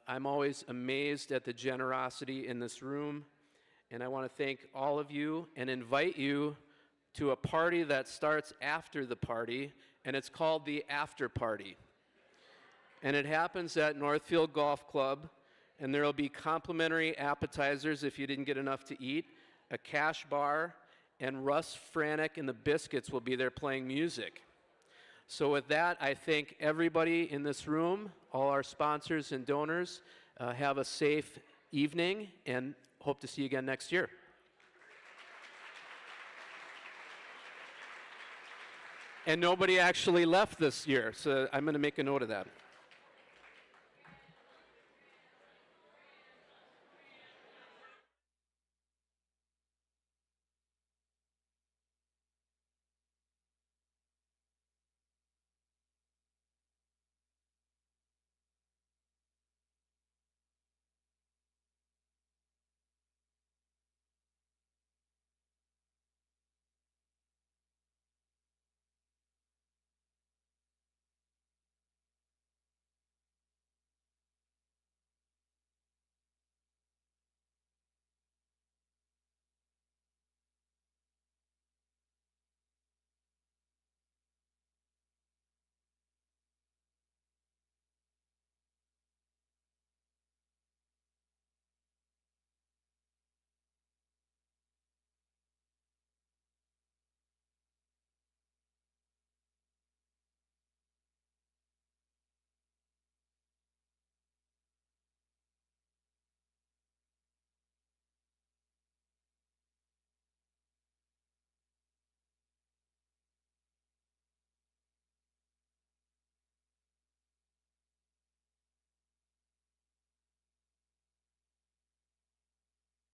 I'm always amazed at the generosity in this room, and I want to thank all of you and invite you to a party that starts after the party, and it's called the After Party. And it happens at Northfield Golf Club. And there will be complimentary appetizers if you didn't get enough to eat, a cash bar, and Russ Franek and the Biscuits will be there playing music. So with that, I thank everybody in this room, all our sponsors and donors. Have a safe evening, and hope to see you again next year. And nobody actually left this year, so I'm going to make a note of that.